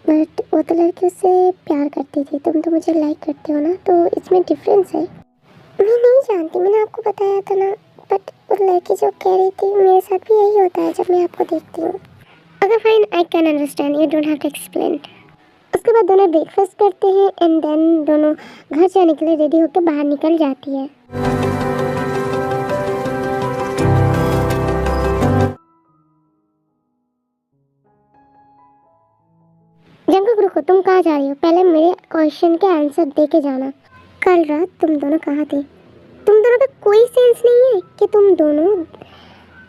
बट वो तो लड़की उससे प्यार करती थी, तुम तो मुझे लाइक करते हो ना, तो इसमें डिफरेंस है। मैं नहीं जानती, मैंने आपको बताया था ना, बट उस लड़की जो कह रही थी मेरे साथ भी यही होता है जब मैं आपको देखती हूँ। Okay fine, I can understand, you don't have to explain. उसके बाद दोनों ब्रेकफास्ट करते हैं एंड देन दोनों घर जाने के लिए रेडी होकर बाहर निकल जाती है। जंकुक रुको, तुम कहाँ जा रही हो? पहले मेरे क्वेश्चन के आंसर दे के जाना। कल रात तुम दोनों कहाँ थे? तुम दोनों का कोई सेंस नहीं है कि तुम दोनों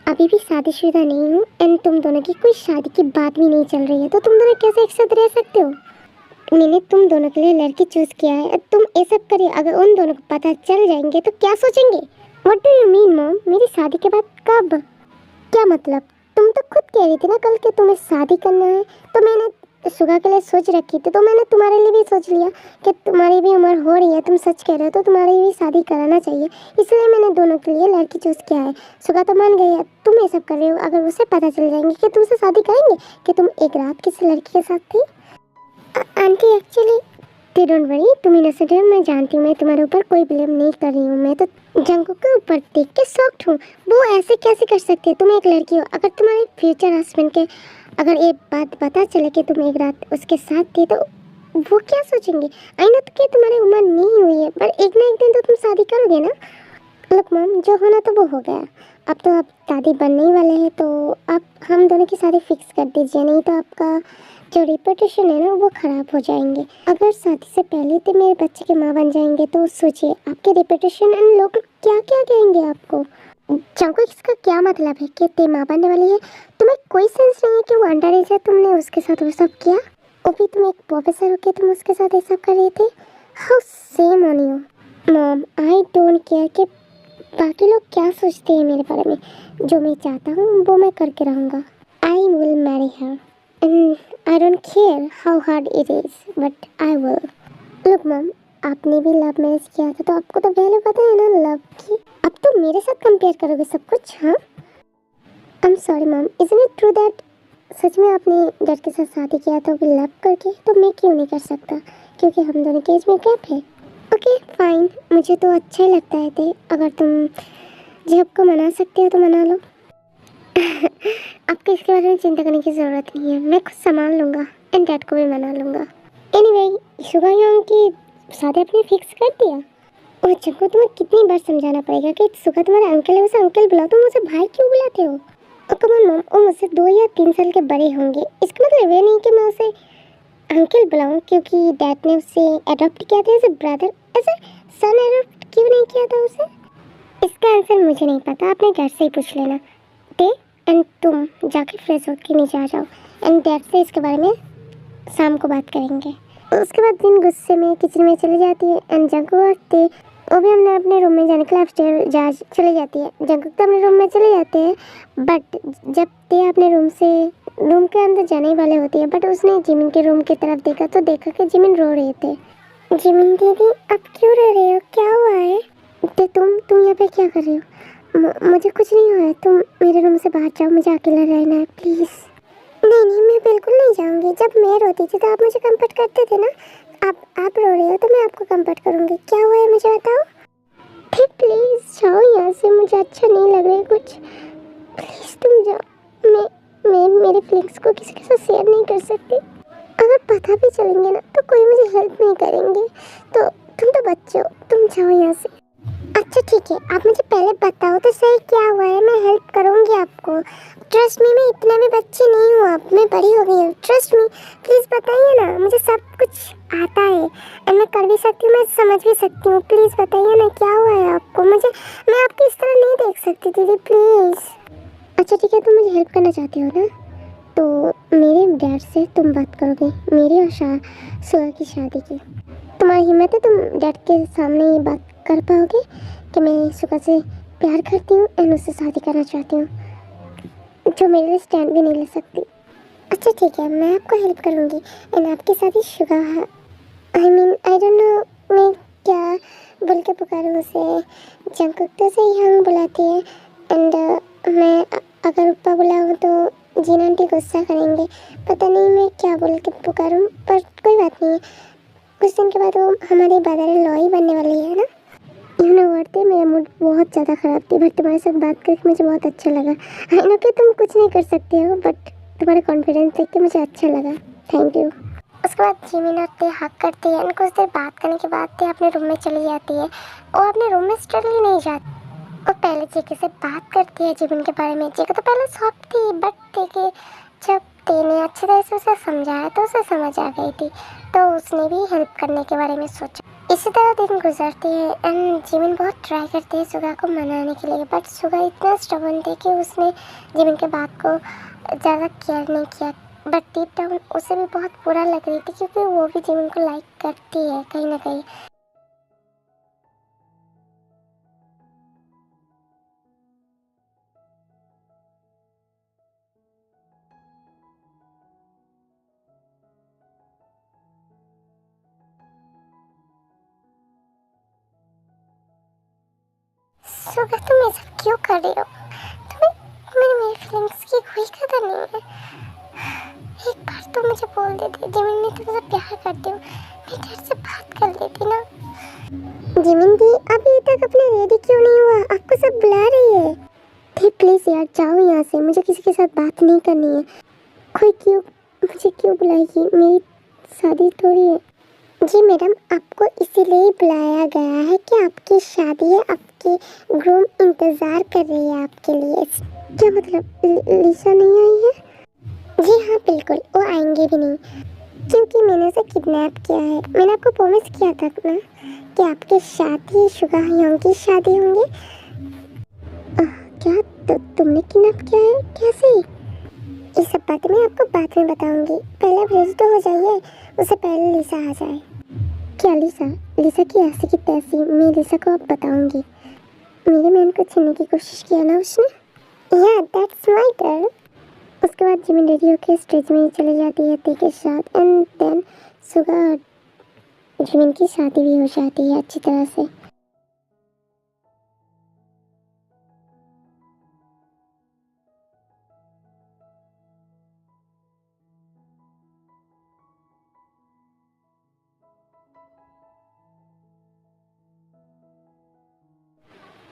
अभी भी शादीशुदा नहीं हो एंड तुम दोनों की कोई शादी की बात भी नहीं चल रही है, तो तुम दोनों कैसे एक साथ रह सकते हो? मैंने तुम दोनों के लिए लड़की चूज किया है, तुम ये सब करिए, अगर उन दोनों को पता चल जाएंगे तो क्या सोचेंगे? What do you mean mom, मेरी शादी के बाद कब? क्या मतलब? तुम तो खुद कह रही थी ना कल कि तुम्हें शादी करना है, तो मैंने सुगा के लिए सोच रखी थी, तो मैंने तुम्हारे लिए भी सोच लिया कि तुम्हारी भी उम्र हो रही है, तुम सच कह रहे हो तो तुम्हारी भी शादी कराना चाहिए, इसलिए मैंने दोनों के लिए लड़की चूज किया है। सुगा तो मान गई है, तुम ये सब कर रहे हो, अगर उसे पता चल जाएंगे कि तुमसे शादी करेंगे कि तुम एक रात किसी लड़की के साथ थी। आंटी एक्चुअली ते डोंट वरी, तुम इनोसेंट हो, मैं जानती हूँ, मैं तुम्हारे ऊपर कोई ब्लेम नहीं कर रही हूँ, मैं तो जंकुक के ऊपर देख के शॉक्ड हूँ। वो ऐसे कैसे कर सकती है? तुम एक लड़की हो, अगर तुम्हारे फ्यूचर हस्बैंड के अगर ये बात पता चले कि तुम एक रात उसके साथ थी तो वो क्या सोचेंगे? आई नो तो कि तुम्हारी उम्र नहीं हुई है, पर एक ना एक दिन तो तुम शादी करोगे ना। लुक मॉम, जो होना तो वो हो गया, अब तो आप दादी बनने ही वाले हैं, तो आप हम दोनों की शादी फिक्स कर दीजिए, नहीं तो आपका जो रेपुटेशन है ना वो ख़राब हो जाएंगे। अगर शादी से पहले तो मेरे बच्चे के माँ बन जाएंगे तो सोचिए आपके रेपुटेशन एंड लोग क्या क्या कहेंगे आपको। चाको इसका क्या मतलब है कि ते माँ बनने वाली है? तुम्हें कोई सेंस नहीं है कि वो अंडर एज है, तुमने उसके साथ वो सब किया? वो भी तुम एक प्रोफेसर होके तुम उसके साथ ये सब कर रहे थे। How same on you mom. I don't care कि बाकी लोग क्या सोचते हैं मेरे बारे में। जो मैं चाहता हूँ वो मैं करके रहूँगा। I will marry her and I don't care how hard it is but I will. Look mom, आपने भी लव मैरिज किया था तो आपको तो वैल्यू पता है ना लव की। अब तो मेरे साथ कंपेयर करोगे सब कुछ? हाँ, I am sorry mom, isn't it true that such में आपने डैड के साथ शादी किया था वो लव करके? तो मैं क्यों नहीं कर सकता? क्योंकि हम दोनों के एज में गैप है। ओके फाइन, मुझे तो अच्छा ही लगता है ते। अगर तुम जब को मना सकते हो तो मना लो। आपको इसके बारे में चिंता करने की ज़रूरत नहीं है, मैं खुद संभाल लूँगा एंड डैड को भी मना लूँगा। एनीवे शुगा यांग की शादी आपने फिक्स कर दिया? और चक्को तुम्हें कितनी बार समझाना पड़ेगा कि सुगा तुम्हारा अंकल है, उसे अंकल बुलाओ, तुम उसे भाई क्यों बुलाते हो? और कमन मॉम, वो मुझसे 2 या 3 साल के बड़े होंगे, इसका मतलब ये नहीं कि मैं उसे अंकल बुलाऊं क्योंकि डैड ने उसे अडॉप्ट किया था एज ए ब्रदर। ऐसे सन अडॉप्ट क्यों नहीं किया था उसे? इसका आंसर मुझे नहीं पता, आपने डैड से ही पूछ लेना। ते एंड तुम जाके फ्रेश होकर नीचे आ जाओ एंड डैड से इसके बारे में शाम को बात करेंगे। उसके बाद दिन गुस्से में किचन में चली जाती है एंड जंकू और ते वो भी हमने अपने रूम में जाने के लिए अपस्टेयर जा चली जाती है। जंकू तो अपने रूम में चले जाते हैं बट जब ते अपने रूम के अंदर जाने वाले होती है बट उसने जिमिन के रूम की तरफ देखा तो देखा कि जिमिन रो रहे थे। जिमिन दीदी आप क्यों रो रहे हो, क्या हुआ है? ते तुम यहाँ पे क्या कर रही हो? मुझे कुछ नहीं हुआ है, तुम मेरे रूम से बाहर जाओ, मुझे अकेला रहना है प्लीज़। नहीं मैं बिल्कुल नहीं जाऊंगी। जब मैं रोती थी तो आप मुझे कंफर्ट करते थे ना, आप रो रहे हो तो मैं आपको कंफर्ट करूंगी। क्या हुआ है मुझे बताओ। ठीक प्लीज़ जाओ यहाँ से, मुझे अच्छा नहीं लग रहा है कुछ। प्लीज़ तुम जाओ। मैं मेरे फीलिंग्स को किसी के साथ शेयर नहीं कर सकती। अगर पता भी चलेंगे ना तो कोई मुझे हेल्प नहीं करेंगे। तो तुम तो बच्चे हो, तुम जाओ यहाँ से। अच्छा ठीक है, आप मुझे पहले बताओ तो सही क्या हुआ है, मैं हेल्प करूँगी आपको। ट्रस्ट मी, मैं इतना भी बच्ची नहीं हूँ, अब मैं बड़ी हो गई हूँ। ट्रस्ट मी, प्लीज़ बताइए ना, मुझे सब कुछ आता है एंड मैं कर भी सकती हूँ, मैं समझ भी सकती हूँ। प्लीज़ बताइए ना क्या हुआ है आपको। मैं आपकी इस तरह नहीं देख सकती दीदी, प्लीज़। अच्छा ठीक है, तुम मुझे हेल्प करना चाहती हो ना, तो मेरे डैड से तुम बात करोगे मेरी और सुगा की शादी की। तुम्हारी हिम्मत है, तुम डैड के सामने ये बात कर पाओगे कि मैं सुगा से प्यार करती हूँ एंड उससे शादी करना चाहती हूँ, जो मेरे लिए स्टैंड भी नहीं ले सकती। अच्छा ठीक है, मैं आपको हेल्प करूँगी एंड आपके साथ ही शुगा आई डोंट नो मैं क्या बोल के पुकारूँ उसे। जंकुक तो से यंग बुलाती है एंड मैं अगर ऊपर बुलाऊँ तो जीना आंटी गुस्सा करेंगे। पता नहीं मैं क्या बोल के पुकारूँ, पर कोई बात नहीं है। कुछ दिन के बाद वो हमारी ब्रदर इन लॉ ही बनने वाली है ना। वर्ड मेरा मूड बहुत ज़्यादा ख़राब थी बट तुम्हारे साथ बात करके मुझे बहुत अच्छा लगा। आई नो कि तुम कुछ नहीं कर सकते हो बट तुम्हारा कॉन्फिडेंस देख के मुझे अच्छा लगा, थैंक यू। उसके बाद जिमिन और ते हक करती है एंड कुछ देर बात करने के बाद ते अपने रूम में चली जाती है। और अपने रूम में स्ट्रेटली नहीं जाती, और पहले जेके से बात करती है जिमिन के बारे में। जेके तो पहले शॉक थी बट तेके जब ते ने अच्छी तरह से उसे समझाया तो उसे समझ आ गई थी, तो उसने भी हेल्प करने के बारे में सोचा। इसी तरह दिन गुजरती है एंड जिमिन बहुत ट्राई करती है सुगा को मनाने के लिए बट सुगा इतना स्टबर्न थी कि उसने जिमिन के बात को ज़्यादा केयर नहीं किया। बट डीप डाउन उसे भी बहुत बुरा लग रही थी क्योंकि वो भी जिमिन को लाइक करती है कहीं ना कहीं। सुगा तुम ये सब क्यों कर रही हो? तुम्हें मेरी फीलिंग्स की कोई कदर नहीं है। एक बार तो मुझे बोल देती जिमिन मैं तुमसे प्यार करती हूँ, मैं डैड से बात कर लेती ना। जिमिन दी अभी तक अपने रेडी क्यों नहीं हुआ? आपको सब बुला रही है। दी प्लीज़ यार जाओ यहाँ से, मुझे किसी के साथ बात नहीं करनी है। कोई क्यों मुझे क्यों बुलाएगी, मेरी शादी थोड़ी है। जी मैडम, आपको इसीलिए ही बुलाया गया है कि आपकी शादी है, आपकी ग्रूम इंतज़ार कर रही है आपके लिए। क्या मतलब लिसा नहीं आई है? जी हाँ बिल्कुल, वो आएंगे भी नहीं क्योंकि मैंने उसे किडनैप किया है। मैंने आपको प्रॉमिस किया था ना कि आपके शादी शुगा योंग की शादी होंगे। क्या तुमने किडनैप किया है? कैसे? ये सब बातें मैं आपको बाद में बताऊंगी। पहले आप रेडी तो हो जाइए, उससे पहले लिसा आ जाए। क्या लिसा? लिसा की ऐसी की तैसी, मैं लिसा को अब बताऊंगी। मेरे मैन को छीनने की कोशिश किया ना उसने। या दैट्स माय गर्ल। उसके बाद जिमिन रेडी होकर स्टेज में चली जाती है ती के साथ एंड देन सुगा और जिमिन की शादी भी हो जाती है अच्छी तरह से।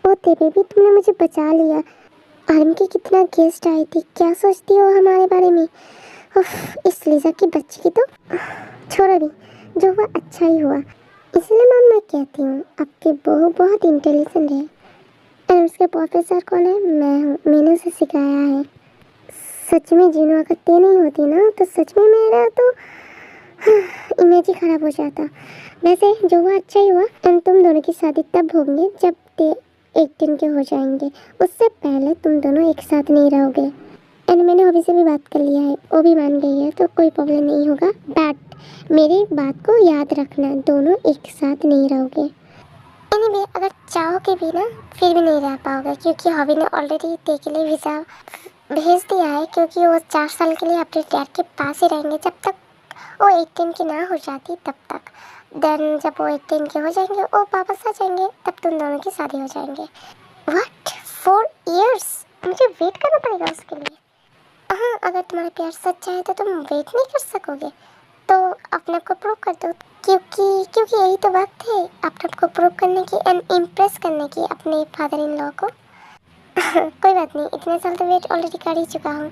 ओ तेरे भी तुमने मुझे बचा लिया। आर्मी की कितना गेस्ट आई थी, क्या सोचती हो हमारे बारे में? उफ, इस लीजा की बच्ची की तो छोड़ो भी, जो हुआ अच्छा ही हुआ। इसलिए मैम मैं कहती हूँ आपकी बहू बहुत इंटेलिजेंट है। और उसके प्रोफेसर कौन है? मैं हूँ, मैंने उसे सिखाया है। सच में जीनू अगर ते नहीं होती ना तो सच में मेरा तो इमेज ही खराब हो जाता। वैसे जो हुआ अच्छा ही हुआ एंड तुम दोनों की शादी तब होंगी जब ते 18 के हो जाएंगे। उससे पहले तुम दोनों एक साथ नहीं रहोगे। एंड मैंने अभी से भी बात कर लिया है, वो भी मान गई है, तो कोई प्रॉब्लम नहीं होगा। बट मेरी बात को याद रखना, दोनों एक साथ नहीं रहोगे। एनीवे अगर चाहोगे भी ना फिर भी नहीं रह पाओगे क्योंकि हॉबी ने ऑलरेडी ते के लिए वीज़ा भेज दिया है क्योंकि वो 4 साल के लिए अपने डैड के पास ही रहेंगे जब तक वो 18 की ना हो जाती तब तक। देन जब वो 18 के हो जाएंगे वो वापस आ जाएंगे, तब तुम दोनों की शादी हो जाएंगे। What 4 years? मुझे वेट करना पड़ेगा उसके लिए? हाँ, अगर तुम्हारा प्यार सच्चा है तो तुम वेट नहीं कर सकोगे, तो अपने आप को प्रूव कर दो क्योंकि क्योंकि यही तो वक्त है अपने आप को प्रूव करने की एंड इम्प्रेस करने की अपने फादर इन लॉ को। कोई बात नहीं, इतने साल तो वेट ऑलरेडी कर ही चुका हूँ।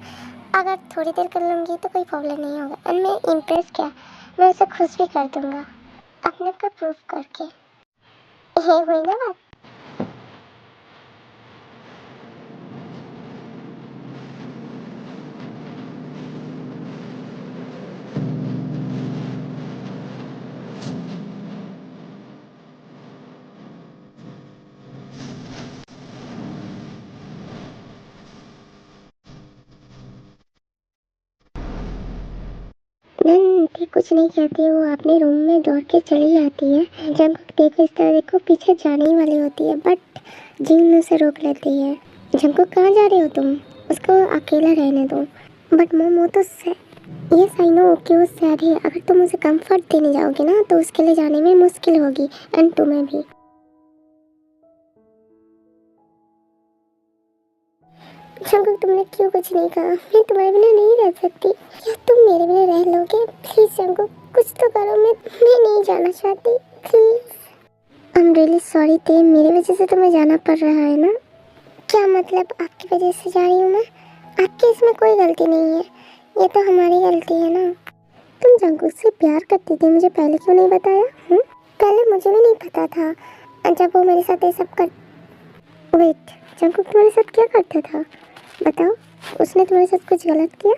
अगर थोड़ी देर कर लूँगी तो कोई प्रॉब्लम नहीं होगा एंड मैं इम्प्रेस क्या, मैं उसे खुश भी कर दूँगा अपने आप को प्रूव करके। ये हुई ना बात। नहीं कुछ नहीं कहती, वो अपने रूम में दौड़ के चली जाती है। जब देखो इस तरह देखो पीछे जाने ही वाली होती है बट जीन उसे रोक लेती है। जंको कहाँ जा रहे हो तुम? उसको अकेला रहने दो। बट मोम वो तो यस आई नो कि वो सैड है। अगर तुम उसे कंफर्ट देने जाओगे ना तो उसके लिए जाने में मुश्किल होगी एंड तुम्हें भी। जंकुक तुमने क्यों कुछ नहीं कहा? मैं तुम्हारे बिना नहीं रह सकती। क्या तुम मेरे बिना रह लोगे? प्लीज जंकुक कुछ तो करो। मैं नहीं जाना चाहती, please. I am really sorry ते, मेरी वजह से तुम्हें जाना पड़ रहा है ना? क्या मतलब आपकी वजह से जा रही हूँ मैं? आपकी इसमें कोई गलती नहीं है, ये तो हमारी गलती है ना। तुम जंकुक से प्यार करती थी, मुझे पहले क्यों नहीं बताया? पहले मुझे भी नहीं पता था जब वो मेरे साथ ये सब कर। वेट, जंकुक तुम्हारे साथ क्या करता था बताओ? उसने तुम्हारे साथ कुछ गलत किया?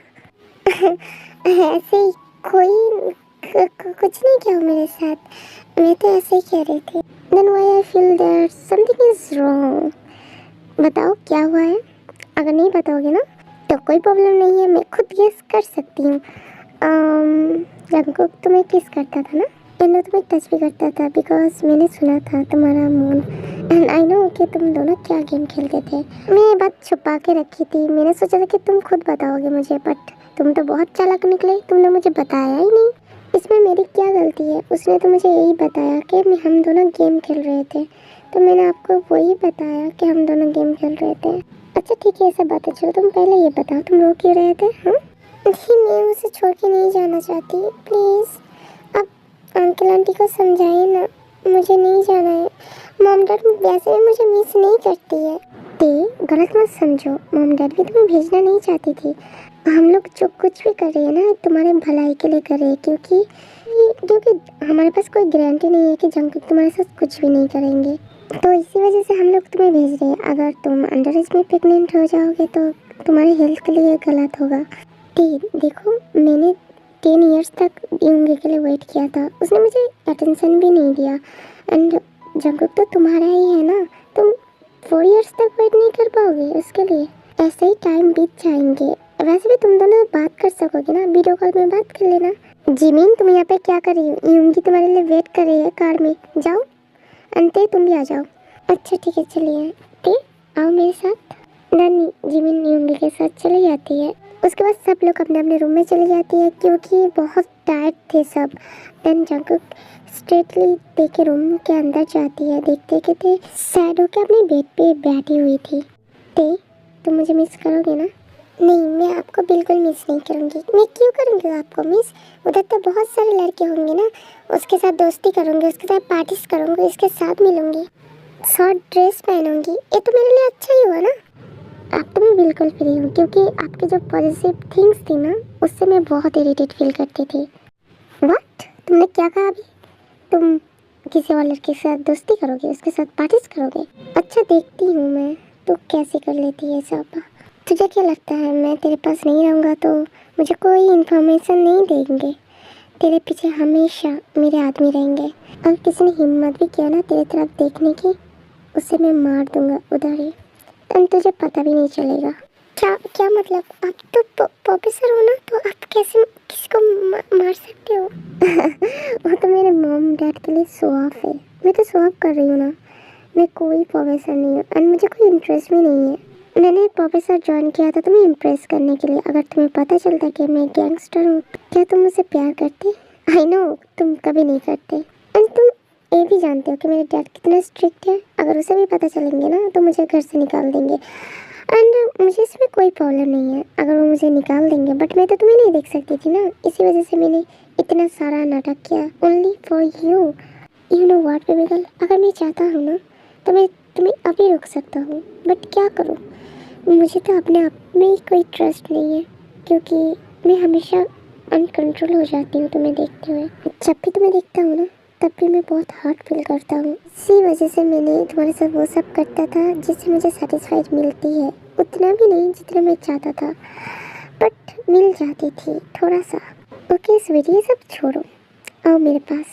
ऐसे ही कोई कुछ नहीं किया मेरे साथ, मैं तो ऐसे ही कह रही थी। Then why I feel that something is wrong. बताओ क्या हुआ है? अगर नहीं बताओगे ना तो कोई प्रॉब्लम नहीं है, मैं खुद गेस कर सकती हूँ। जंकुक तुम्हें किस करता था ना, एंड तुम्हें टच भी करता था बिकॉज मैंने सुना था तुम्हारा मून एंड आई नो कि तुम दोनों क्या गेम खेलते थे। मैं ये बात छुपा के रखी थी, मैंने सोचा था कि तुम खुद बताओगे मुझे बट तुम तो बहुत चालाक निकले, तुमने मुझे बताया ही नहीं। इसमें मेरी क्या गलती है? उसने तो मुझे यही बताया कि हम दोनों गेम खेल रहे थे, तो मैंने आपको वही बताया कि हम दोनों गेम खेल रहे थे। अच्छा ठीक है, ऐसा बात है, चलो तुम पहले ये बताओ तुम रो क्यों रहे थे? हाँ जी, मैं उसे छोड़ के नहीं जाना चाहती, प्लीज़ आप अंकल आंटी को समझाइए ना, मुझे नहीं जाना है। मॉम डैड वैसे भी मुझे मिस नहीं करती है। ते गलत मत समझो, मॉम डैड भी तुम्हें भेजना नहीं चाहती थी। हम लोग जो कुछ भी कर रहे हैं ना तुम्हारे भलाई के लिए कर रहे हैं क्योंकि हमारे पास कोई गारंटी नहीं है कि जंकुक तुम्हारे साथ कुछ भी नहीं करेंगे, तो इसी वजह से हम लोग तुम्हें भेज रहे हैं। अगर तुम अंडर एज में प्रेग्नेंट हो जाओगे तो तुम्हारे हेल्थ के लिए गलत होगा। देखो मैंने 10 इयर्स तक यूंगी के लिए वेट किया था, उसने मुझे अटेंशन भी नहीं दिया। एंड जंगकुक तो तुम्हारा ही है ना, तुम 4 इयर्स तक वेट नहीं कर पाओगे उसके लिए। ऐसे ही टाइम बीत जाएंगे। वैसे भी तुम दोनों बात कर सकोगे ना, वीडियो कॉल में बात कर लेना। जिमिन तुम यहाँ पे क्या कर रही हो? यूंगी तुम्हारे लिए वेट कर रही है कार में, जाओ। अंते तुम भी आ जाओ। अच्छा ठीक है चलिए, ते आओ मेरे साथ। देन जिमिन यूंगी के साथ चली जाती है। उसके बाद सब लोग अपने अपने रूम में चले जाती है क्योंकि बहुत टायर्ड थे सब। देन जंगकुक स्ट्रेटली ते के रूम के अंदर जाती है। देखते कि ते सैड होकर अपने बेड पे बैठी हुई थी। ते तुम मुझे मिस करोगे ना? नहीं, मैं आपको बिल्कुल मिस नहीं करूँगी। मैं क्यों करूँगी आपको मिस? उधर तो बहुत सारे लड़के होंगे ना, उसके साथ दोस्ती करूँगी, उसके साथ पार्टीज करूँगी, उसके साथ मिलूँगी, शॉर्ट ड्रेस पहनूँगी। ये तो मेरे लिए अच्छा ही हुआ ना। आप तो मैं बिल्कुल फ्री हूँ क्योंकि आपकी जो पॉजिटिव थिंग्स थी ना, उससे मैं बहुत इरिटेट फील करती थी। व्हाट? तुमने क्या कहा अभी? तुम किसी और लड़के के साथ दोस्ती करोगे, उसके साथ पार्टीज करोगे? अच्छा देखती हूँ मैं तो कैसे कर लेती है सब। तुझे क्या लगता है मैं तेरे पास नहीं रहूँगा तो मुझे कोई इन्फॉर्मेशन नहीं देंगे? तेरे पीछे हमेशा मेरे आदमी रहेंगे। अगर किसी ने हिम्मत भी किया ना तेरे तरफ देखने की, उसे मैं मार दूंगा उधर ही, एंड तुझे पता भी नहीं चलेगा। क्या क्या मतलब? आप तो प्रोफेसर हो ना, तो आप कैसे किसको मार सकते हो? वो तो मेरे मॉम डैड के लिए शो ऑफ है। मैं तो शो ऑफ कर रही हूँ ना, मैं कोई प्रोफेसर नहीं हूँ एंड मुझे कोई इंटरेस्ट भी नहीं है। मैंने प्रोफेसर ज्वाइन किया था तुम्हें इम्प्रेस करने के लिए। अगर तुम्हें पता चलता कि मैं गैंगस्टर हूँ, क्या तुम मुझसे प्यार करते? आई नो तुम कभी नहीं करते। एंड तुम ये भी जानते हो कि मेरे डैड कितना स्ट्रिक्ट है। अगर उसे भी पता चलेंगे ना तो मुझे घर से निकाल देंगे। एंड मुझे इसमें कोई प्रॉब्लम नहीं है अगर वो मुझे निकाल देंगे, बट मैं तो तुम्हें नहीं देख सकती थी ना, इसी वजह से मैंने इतना सारा नाटक किया only for you. You know what baby girl, अगर मैं चाहता हूँ ना तो मैं तुम्हें अभी रोक सकता हूँ, बट क्या करूँ? मुझे तो अपने आप में ही कोई ट्रस्ट नहीं है क्योंकि मैं हमेशा अनकंट्रोल हो जाती हूँ तुम्हें देखते हुए। जब भी तुम्हें देखता हूँ ना तब भी मैं बहुत हर्ट फील करता हूँ। इसी वजह से मैंने तुम्हारे साथ वो सब करता था जिससे मुझे सेटिस्फाइड मिलती है। उतना भी नहीं जितना मैं चाहता था, बट मिल जाती थी थोड़ा सा। ओके स्वीटी, ये सब छोड़ो, आओ मेरे पास।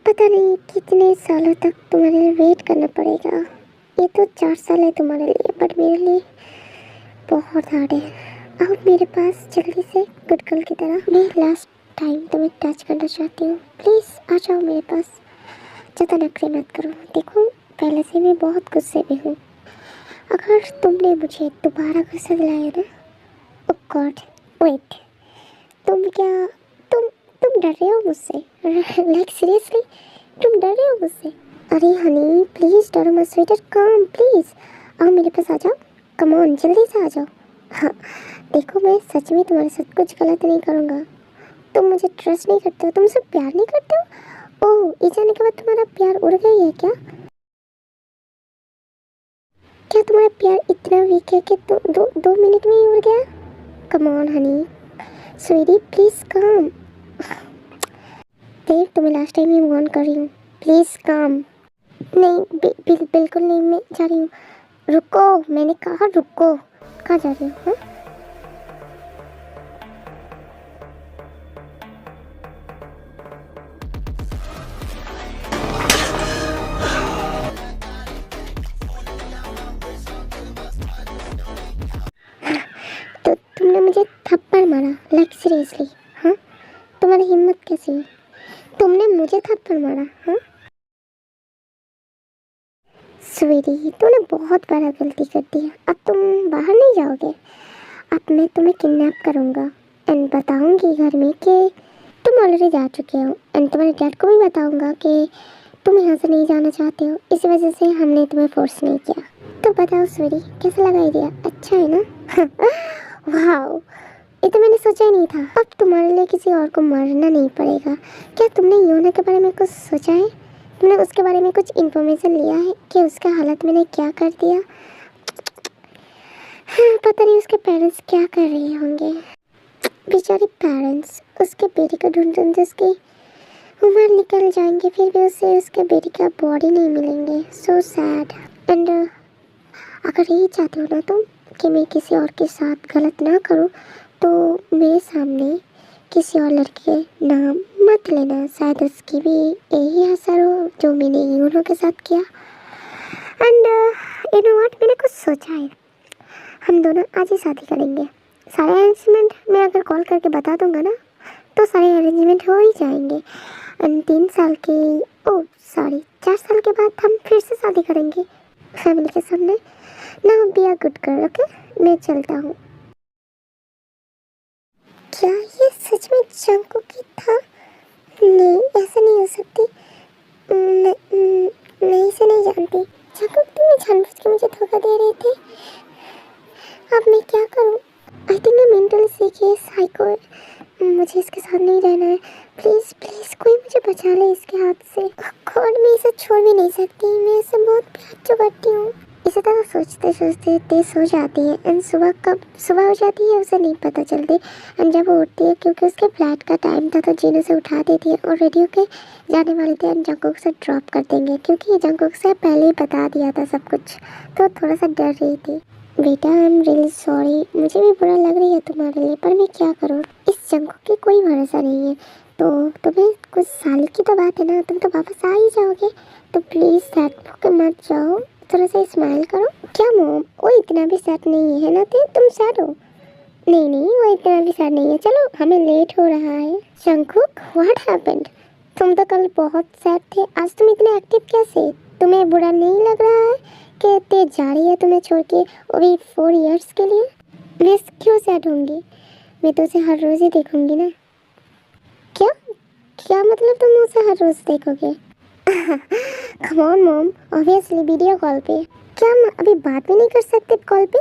पता नहीं कितने सालों तक तुम्हारे लिए वेट करना पड़ेगा। ये तो 4 साल है तुम्हारे लिए, बट मेरे लिए बहुत हार्ड है। आओ मेरे पास जल्दी से, गुड गर्ल की तरह। मैं लास्ट टाइम तुम्हें टच करना चाहती हूँ, प्लीज़ आ जाओ मेरे पास। ज़्यादा नखरे मत करो। देखो पहले से मैं बहुत गुस्से में हूँ। अगर तुमने मुझे दोबारा गुस्सा दिलाया ना, ओह गॉड वेट, तुम क्या तुम डर रहे हो मुझसे? लाइक सीरियसली तुम डर रहे हो मुझसे? अरे हनी प्लीज़ डरो मत स्वीटर, कम प्लीज़। आओ मेरे पास आ जाओ, कम ऑन जल्दी से आ जाओ। हाँ देखो मैं सच में तुम्हारे साथ कुछ गलत नहीं करूँगा। तुम मुझे ट्रस्ट नहीं करते हो, तुम मुझसे प्यार नहीं करते हो? ओह ये जाने के बाद तुम्हारा प्यार उड़ गई है क्या? क्या तुम्हारा प्यार इतना वीक है कि दो मिनट में ही उड़ गया? Come on honey sweetie please come. Dev तुम्हें लास्ट टाइम ही वार्न कर रही हूँ, प्लीज़ कम। नहीं बिल्कुल नहीं, मैं जा रही हूँ। रुको, मैंने कहा रुको। कहाँ जा रही हो? हाँ तो तुमने मुझे थप्पड़ मारा, लाइक सीरियसली? हाँ तुम्हारी हिम्मत कैसी है? तुमने मुझे थप्पड़ मारा? हाँ स्वीटी तूने बहुत बड़ा गलती कर दी है। अब तुम बाहर नहीं जाओगे। अब मैं तुम्हें किडनैप करूँगा एंड बताऊँगी घर में कि तुम ऑलरेडी जा चुके हो, एंड तुम्हारे डैड को भी बताऊँगा कि तुम यहाँ से नहीं जाना चाहते हो, इस वजह से हमने तुम्हें फोर्स नहीं किया। तो बताओ स्वीटी कैसा लगा आइडिया? अच्छा है ना? वाह ये तो मैंने सोचा ही नहीं था। अब तुम्हारे लिए किसी और को मरना नहीं पड़ेगा। क्या तुमने योना के बारे में कुछ सोचा है? तुमने उसके बारे में कुछ इन्फॉर्मेशन लिया है कि उसका हालत मैंने क्या कर दिया? हाँ पता नहीं उसके पेरेंट्स क्या कर रहे होंगे। बेचारे पेरेंट्स उसके बेटे को ढूंढ ढूंढ उसकी उम्र निकल जाएंगे, फिर भी उसे उसके बेटे का बॉडी नहीं मिलेंगे। So sad. एंड अगर यही चाहते हो ना तुम कि मैं किसी और के साथ गलत ना करूँ, तो मेरे सामने किसी और लड़के का नाम मत लेना। शायद उसकी भी यही असर हो जो मैंने यूनो के साथ किया। एंड यू नो व्हाट, मैंने कुछ सोचा है, हम दोनों आज ही शादी करेंगे। सारे अरेंजमेंट मैं अगर कॉल करके बता दूंगा ना, तो सारे अरेंजमेंट हो ही जाएंगे। एंड 3 साल के, ओ सॉरी 4 साल के बाद हम फिर से शादी करेंगे फैमिली के सामने। Now be a good girl, okay? मैं चलता हूँ। क्या ये सच में जंगकुक की था? नहीं, ऐसा नहीं हो सकती। मैं इसे नहीं जानती। जंगकुक, तुम जानबूझ के मुझे धोखा दे रहे थे। अब मैं क्या करूँ? आई थिंक मैं मेंटली सिक है, साइको है। मुझे इसके साथ नहीं रहना है। प्लीज़ प्लीज़ कोई मुझे बचा ले इसके हाथ से। गॉड, मैं इसे छोड़ भी नहीं सकती। मैं इसे बहुत प्यार जो करती हूँ। इसी तरह सोचते सोचते देर हो जाती है एंड सुबह कब सुबह हो जाती है उसे नहीं पता चलती। एंड जब वो उठती है, क्योंकि उसके फ्लैट का टाइम था, तो जीन उसे उठा देती है और रेडियो के जाने वाले थे एंड जंगकुक से ड्रॉप कर देंगे, क्योंकि जंगकुक से पहले ही बता दिया था सब कुछ, तो थोड़ा सा डर रही थी। बेटा, आई एम रियली सॉरी, मुझे भी बुरा लग रही है तुम्हारे लिए, पर मैं क्या करूँ, इस जंगकुक की कोई भरोसा नहीं है। तो तुम्हें कुछ साल की तो बात है ना, तुम तो वापस आ ही जाओगे, तो प्लीज़ सैड होकर मत जाओ, थोड़ा सा स्माइल करो। क्या मोम, वो इतना भी सैड नहीं है ना? तुम सैड हो? नहीं नहीं, वो इतना भी सैड नहीं है। चलो, हमें लेट हो रहा है। Jungkook, what happened? तुम तो कल बहुत सैड थे, आज तुम इतने एक्टिव कैसे? तुम्हें बुरा नहीं लग रहा है कि ते जा रही है तुम्हें छोड़ के, वो भी 4 इयर्स के लिए? मैं क्यों सैड होंगी? मैं तो उसे हर रोज़ ही देखूंगी ना। क्या क्या मतलब तुम उसे हर रोज़ देखोगे? Come on mom, obviously video call पे। क्या हम अभी बात भी नहीं कर सकते कॉल पे?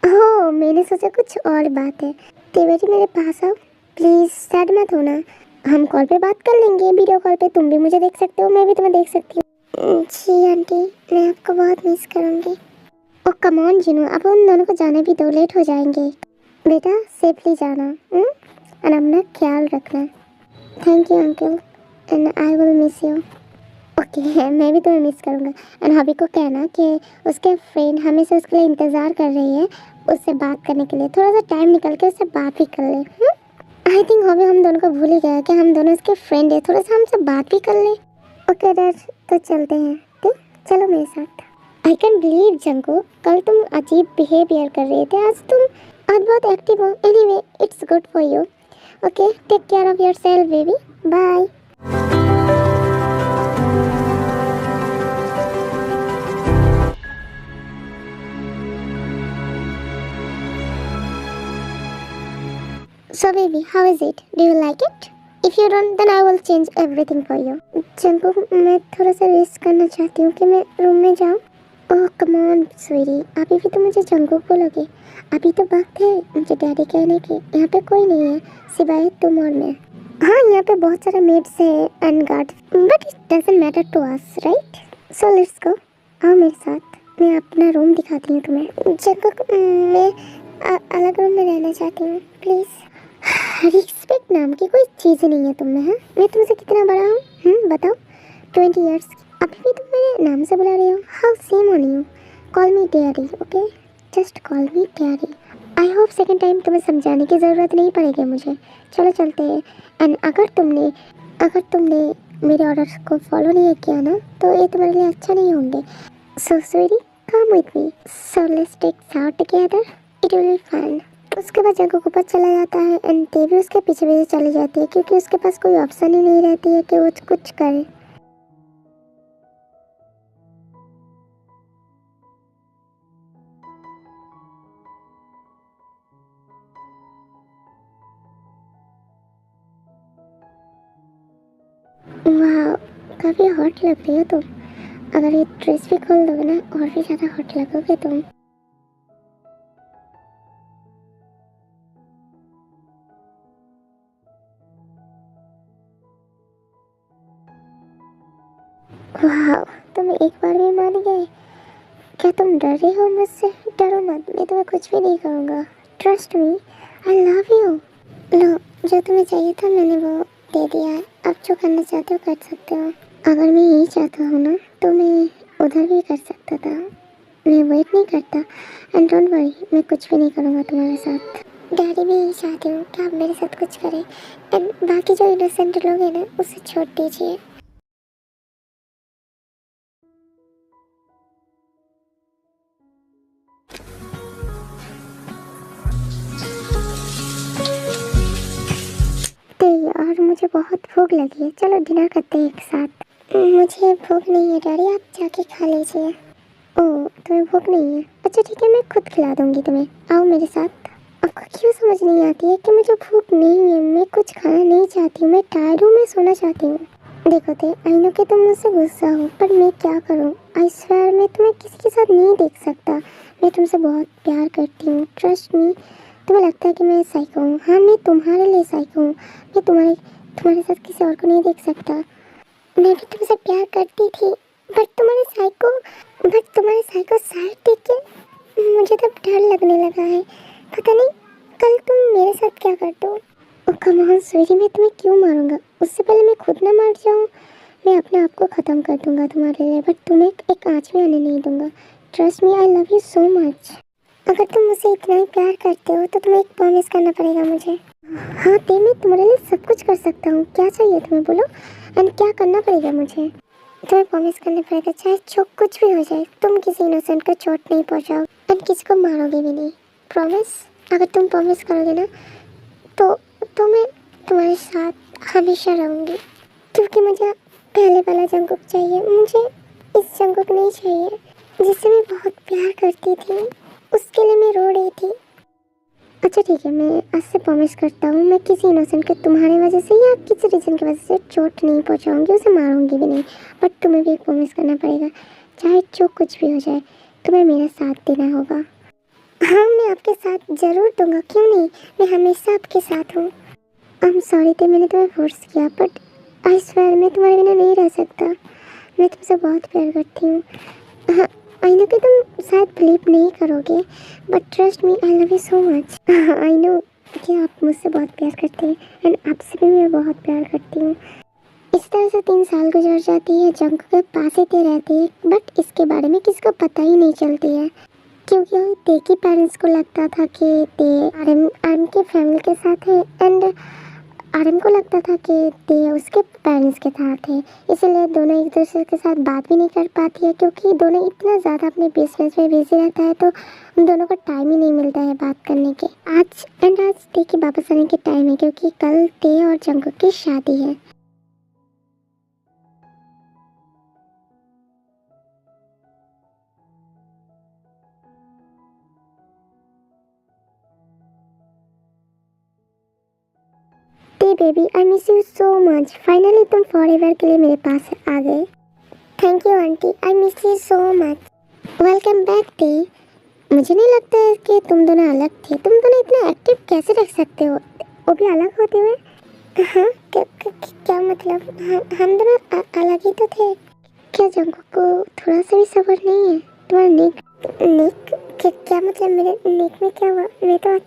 ओह, मैंने सोचा कुछ और बात है। ते बेटी मेरे पास आओ, प्लीज़ सैड मत होना। हम कॉल पे बात कर लेंगे, वीडियो कॉल पे तुम भी मुझे देख सकते हो, मैं भी तुम्हें देख सकती हूँ। जी आंटी, मैं आपको बहुत मिस करूँगी। ओह कम ऑन जिनू, अब उन दोनों को जाने भी दो, लेट हो जाएंगे। बेटा सेफली जाना और अपना ख्याल रखना। Thank you uncle and I will miss you. Okay, मैं भी तुम्हें मिस करूँगा। एंड हबी को कहना कि उसके फ्रेंड हमेशा उसके लिए इंतज़ार कर रही है, उससे बात करने के लिए थोड़ा सा टाइम निकल के उससे बात भी कर ले। आई थिंक हबी हम दोनों को भूल ही गया कि हम दोनों उसके फ्रेंड है, थोड़ा सा हमसे बात भी कर ले। ओके डैड, तो चलते हैं। ठीक, चलो मेरे साथ। आई कैन बिलीव जंगकुक, कल तुम अजीब बिहेवियर कर रहे थे, आज बहुत एक्टिव हो। Anyway, it's good for you. Okay, take care of yourself baby, bye. So baby, how is it? Do you like it? If you don't, then I will change everything for you. Jungkook, मैं थोड़ा सा rest करना चाहती हूँ कि मैं room में जाऊँ। ओह कम ऑन स्वीटी, अभी भी तो मुझे जंगकुक बोलोगे? अभी तो वक्त है मुझे डैडी कहने की। यहाँ पे कोई नहीं है सिवाय तुम और मैं। हाँ, यहाँ पे बहुत सारे मेड्स है and guards, but it doesn't matter to us, right? So let's go, आओ मेरे साथ, मैं अपना रूम दिखाती हूँ तुम्हें। जंगकुक, मैं अलग रूम में रहना चाहती हूँ, प्लीज़। रिस्पेक्ट नाम की कोई चीज़ नहीं है तुम में, हाँ? मैं तुमसे कितना बड़ा हूँ बताओ? 20 इयर्स। अभी भी तुम मेरे नाम से बुला रही हो? How same on you. Call me daddy, okay? Just call me daddy. I hope second time तुम्हें समझाने की ज़रूरत नहीं पड़ेगी मुझे। चलो चलते हैं। एंड अगर तुमने मेरे ऑर्डर्स को फॉलो नहीं किया ना, तो ये तुम्हारे लिए अच्छा नहीं होंगे। So sweetie, come with me, so let's take out together, it will be fun. उसके बाद जंगकुक ऊपर चला जाता है एंड ते भी उसके पीछे पीछे चली जाती है, क्योंकि उसके पास कोई ऑप्शन ही नहीं रहती है कि वो कुछ करे। वाह, काफ़ी हॉट लग रही हो तुम। अगर ये ड्रेस भी खोल दोगे ना, और भी ज़्यादा हॉट लगोगे तुम। वाह, तुम एक बार में मान गए। क्या तुम डर रहे हो मुझसे? डरो मत, मैं तुम्हें कुछ भी नहीं करूँगा। Trust me, I love you. लो, जो तुम्हें चाहिए था मैंने वो दे दिया है, अब जो करना चाहते हो कर सकते हो। अगर मैं यही चाहता हूँ ना, तो मैं उधर भी कर सकता था। मैं वेट नहीं करता। एंड डोंट वरी, मैं कुछ भी नहीं करूँगा तुम्हारे साथ। डैडी भी यही चाहती हूँ कि आप मेरे साथ कुछ करें। एंड बाकी जो इनोसेंट लोग हैं ना, उसे छोड़ दीजिए। तो यार मुझे बहुत भूख लगी है, चलो डिनर करते हैं एक साथ। मुझे भूख नहीं है डैडी, आप जाके खा लीजिए। ओह तुम्हें भूख नहीं है? अच्छा ठीक है, मैं खुद खिला दूंगी तुम्हें, आओ मेरे साथ। आपको क्यों समझ नहीं आती है कि मुझे भूख नहीं है, मैं कुछ खाना नहीं चाहती हूँ, मैं टायर्ड हूँ, मैं सोना चाहती हूँ। देखो थे, आई नो कि तुम मुझसे गुस्सा हो, पर मैं क्या करूँ। आई स्वेयर मैं तुम्हें किसी के साथ नहीं देख सकता। मैं तुमसे बहुत प्यार करती हूँ, ट्रस्ट मी। तुम्हें लगता है कि मैं साइको हूँ? हाँ मैं तुम्हारे लिए साइको हूँ। मैं तुम्हारे तुम्हारे साथ किसी और को नहीं देख सकता। मैं भी तुमसे प्यार करती थी, बट तुम्हारे साइको साइड देख के मुझे तो डर लगने लगा है। पता नहीं कल तुम मेरे साथ क्या कर दो। ओ कम ऑन स्वीटी, मैं तुम्हें क्यों मारूंगा? उससे पहले मैं खुद ना मर जाऊं। मैं अपने आप को ख़त्म कर दूंगा तुम्हारे लिए, बट तुम्हें एक आँच में आने नहीं दूंगा। Trust me, I love you so much. अगर तुम मुझसे इतना ही प्यार करते हो तो तुम्हें एक प्रॉमिस करना पड़ेगा मुझे। हाँ ते, मैं तुम्हारे लिए सब कुछ कर सकता हूँ, क्या चाहिए तुम्हें बोलो। एंड क्या करना पड़ेगा मुझे? तुम्हें प्रॉमिस करना पड़ेगा, चाहे जो कुछ भी हो जाए, तुम किसी इनोसेंट को चोट नहीं पहुँचाओ एंड किसी को मारोगे भी नहीं। प्रॉमिस? अगर तुम प्रॉमिस करोगे ना तो मैं तुम्हारे साथ हमेशा रहूँगी। क्योंकि मुझे पहले वाला जंगकुक चाहिए, मुझे इस जंगकुक नहीं चाहिए जिससे मैं बहुत प्यार करती थी। उसके लिए मैं रो रही थी। अच्छा ठीक है, मैं आज से प्रॉमिस करता हूँ, मैं किसी इनोसेंट को तुम्हारी वजह से या किसी रीज़न की वजह से चोट नहीं पहुँचाऊँगी, उसे मारूंगी भी नहीं। बट तुम्हें भी एक प्रॉमिस करना पड़ेगा, चाहे जो कुछ भी हो जाए, तुम्हें मेरा साथ देना होगा। हाँ मैं आपके साथ ज़रूर दूंगा, क्यों नहीं, मैं हमेशा आपके साथ हूँ। आई एम सॉरी थे, मैंने तुम्हें फोर्स किया, बट आई स्वेयर मैं तुम्हारे बिना नहीं रह सकता। मैं तुमसे बहुत प्यार करती हूँ। हाँ आई नो कि तुम शायद बिलीव नहीं करोगे, but trust me, I love you so much. I know कि आप मुझसे बहुत प्यार करते हैं एंड आपसे भी मैं बहुत प्यार करती हूँ। इस तरह से 3 साल गुजर जाती है, जंग के पास ही ते रहती है, बट इसके बारे में किसी को पता ही नहीं चलती है। क्योंकि ते के पेरेंट्स को लगता था कि ते आर्यन के फैमिली के साथ है एंड आर्यन को लगता था कि ते उसके पेरेंट्स के साथ है। इसलिए दोनों एक दूसरे के साथ बात भी नहीं कर पाती है, क्योंकि दोनों इतना ज़्यादा अपने बिजनेस में बिजी रहता है, तो उन दोनों को टाइम ही नहीं मिलता है बात करने के। आज ते के वापस आने के टाइम है, क्योंकि कल ते और जंगकुक की शादी है। ते baby, I miss you so much. Finally तुम फॉरएवर के लिए मेरे पास आ गए। Thank you aunty, I miss you so much. Welcome back ते। मुझे नहीं लगता है कि तुम दोनों अलग थे। तुम दोनों इतना एक्टिव कैसे रख सकते हो, वो भी अलग होते हुए? हाँ क्या मतलब? हम दोनों अलग ही तो थे। क्या जंगकुक को थोड़ा सा भी सबर नहीं है? तुम्हारा नेक क्या मतलब? मेरे नेक में क्या हुआ?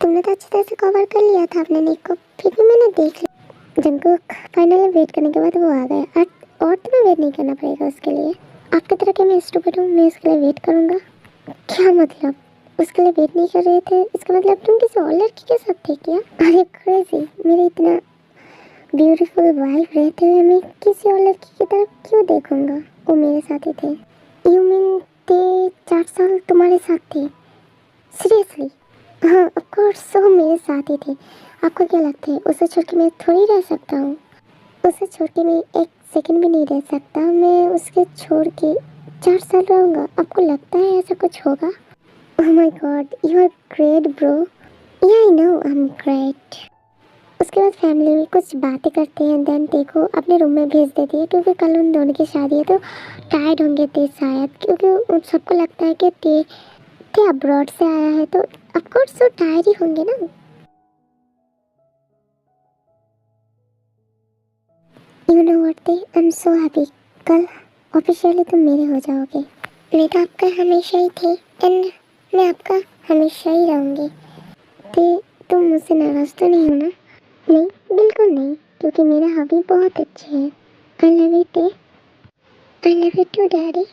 तुमने तो अच्छी तरह से कवर कर लिया था अपने नेक को, फिर भी मैंने देख लिया। जंगकुक फाइनली वेट करने के बाद वो आ गया, और तुम्हें वेट नहीं करना पड़ेगा उसके लिए। आपकी तरह के मैं स्टूपिड हूँ, मैं उसके लिए वेट करूँगा? क्या मतलब? उसके लिए वेट नहीं कर रहे थे, इसका मतलब तुम किसी और लड़की के साथ थे क्या? अरे क्रेजी, मेरे इतना ब्यूटीफुल वाइफ रहते हुए मैं किसी और लड़की की तरफ क्यों देखूंगा? वो मेरे साथ ही थे। यू मीन ते 4 साल तुम्हारे साथ थे? सीरियसली? हाँ ऑफ कोर्स, वो मेरे साथ ही थे। आपको क्या लगता है उसे छोड़ के मैं थोड़ी रह सकता हूँ? उसे छोड़ के मैं एक सेकंड भी नहीं रह सकता। मैं उसके छोड़ के 4 साल रहूँगा? आपको लगता है ऐसा कुछ होगा? Oh my God, you are great bro. Yeah I know I am great. उसके बाद फैमिली में कुछ बातें करते हैं, देन देखो अपने रूम में भेज देती है, क्योंकि कल उन दोनों की शादी है, तो टायर्ड होंगे ते शायद, क्योंकि उन सबको लगता है कि ते अब्रॉड से आया है, तो ऑफकोर्स वो टायर्ड ही होंगे ना। यू नो व्हाट ते, आई एम सो हैप्पी। कल ऑफिशियली तुम मेरे हो जाओगे। मैं तो आपका हमेशा ही थी एंड मैं आपका हमेशा ही रहूँगी। ते तुम मुझसे नाराज़ तो नहीं हो ना? नहीं बिल्कुल नहीं, क्योंकि मेरे हॉबी बहुत अच्छे हैं। आई love you Tae. I love you too daddy.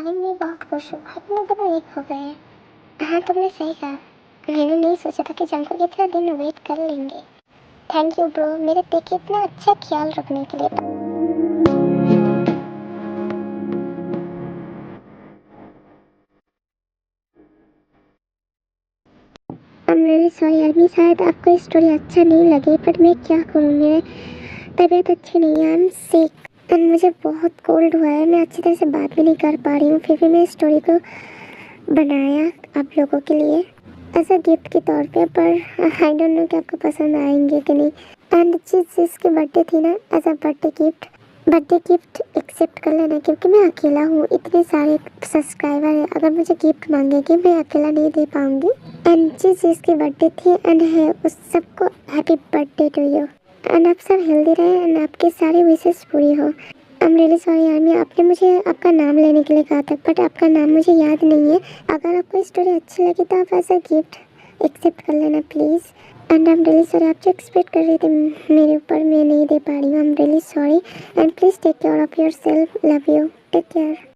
मैं भी बहुत खुश हूँ। अपने दोनों एक हो गए हैं। हाँ, तुमने सही कहा। मैंने नहीं सोचा था कि जंकुक इतना दिन वेट कर लेंगे। थैंक यू ब्रो, मेरे पे के इतना अच्छा ख्याल रखने के लिए। I'm really sorry आर्मी, शायद आपको ये स्टोरी अच्छा नहीं लगे, पर मैं क्या करूँ, मेरे तबीयत अच्छी नहीं है। आई एम सिक एंड मुझे बहुत कोल्ड हुआ है। मैं अच्छी तरह से बात भी नहीं कर पा रही हूँ, फिर भी मैं स्टोरी को बनाया आप लोगों के लिए एज अ गिफ्ट के तौर पे, पर आई डोंट नो कि आपको पसंद आएंगे कि नहीं। एंड जिसकी बर्थडे थी ना, as a birthday gift accept कर लेना, क्योंकि मैं अकेला हूँ, इतने सारे सब्सक्राइबर हैं। अगर मुझे गिफ्ट मांगेंगे मैं अकेला नहीं दे पाऊँगी। एंड जिस जिसकी बर्थडे थी एंड है उस सबको happy birthday to you. And आप सब हेल्दी रहें एंड आपके सारे विशेष पूरी हो। आई एम रियली सॉरी आर्मी, आपने मुझे आपका नाम लेने के लिए कहा था, बट आपका नाम मुझे याद नहीं है। अगर आपको स्टोरी अच्छी लगी तो आप एज अ गिफ्ट एक्सेप्ट कर लेना please. And I am really sorry, आप जो एक्सपेक्ट कर रहे थे मेरे ऊपर मैं नहीं दे पा रही हूँ। I am really sorry and please take care of your self. Love you, take care.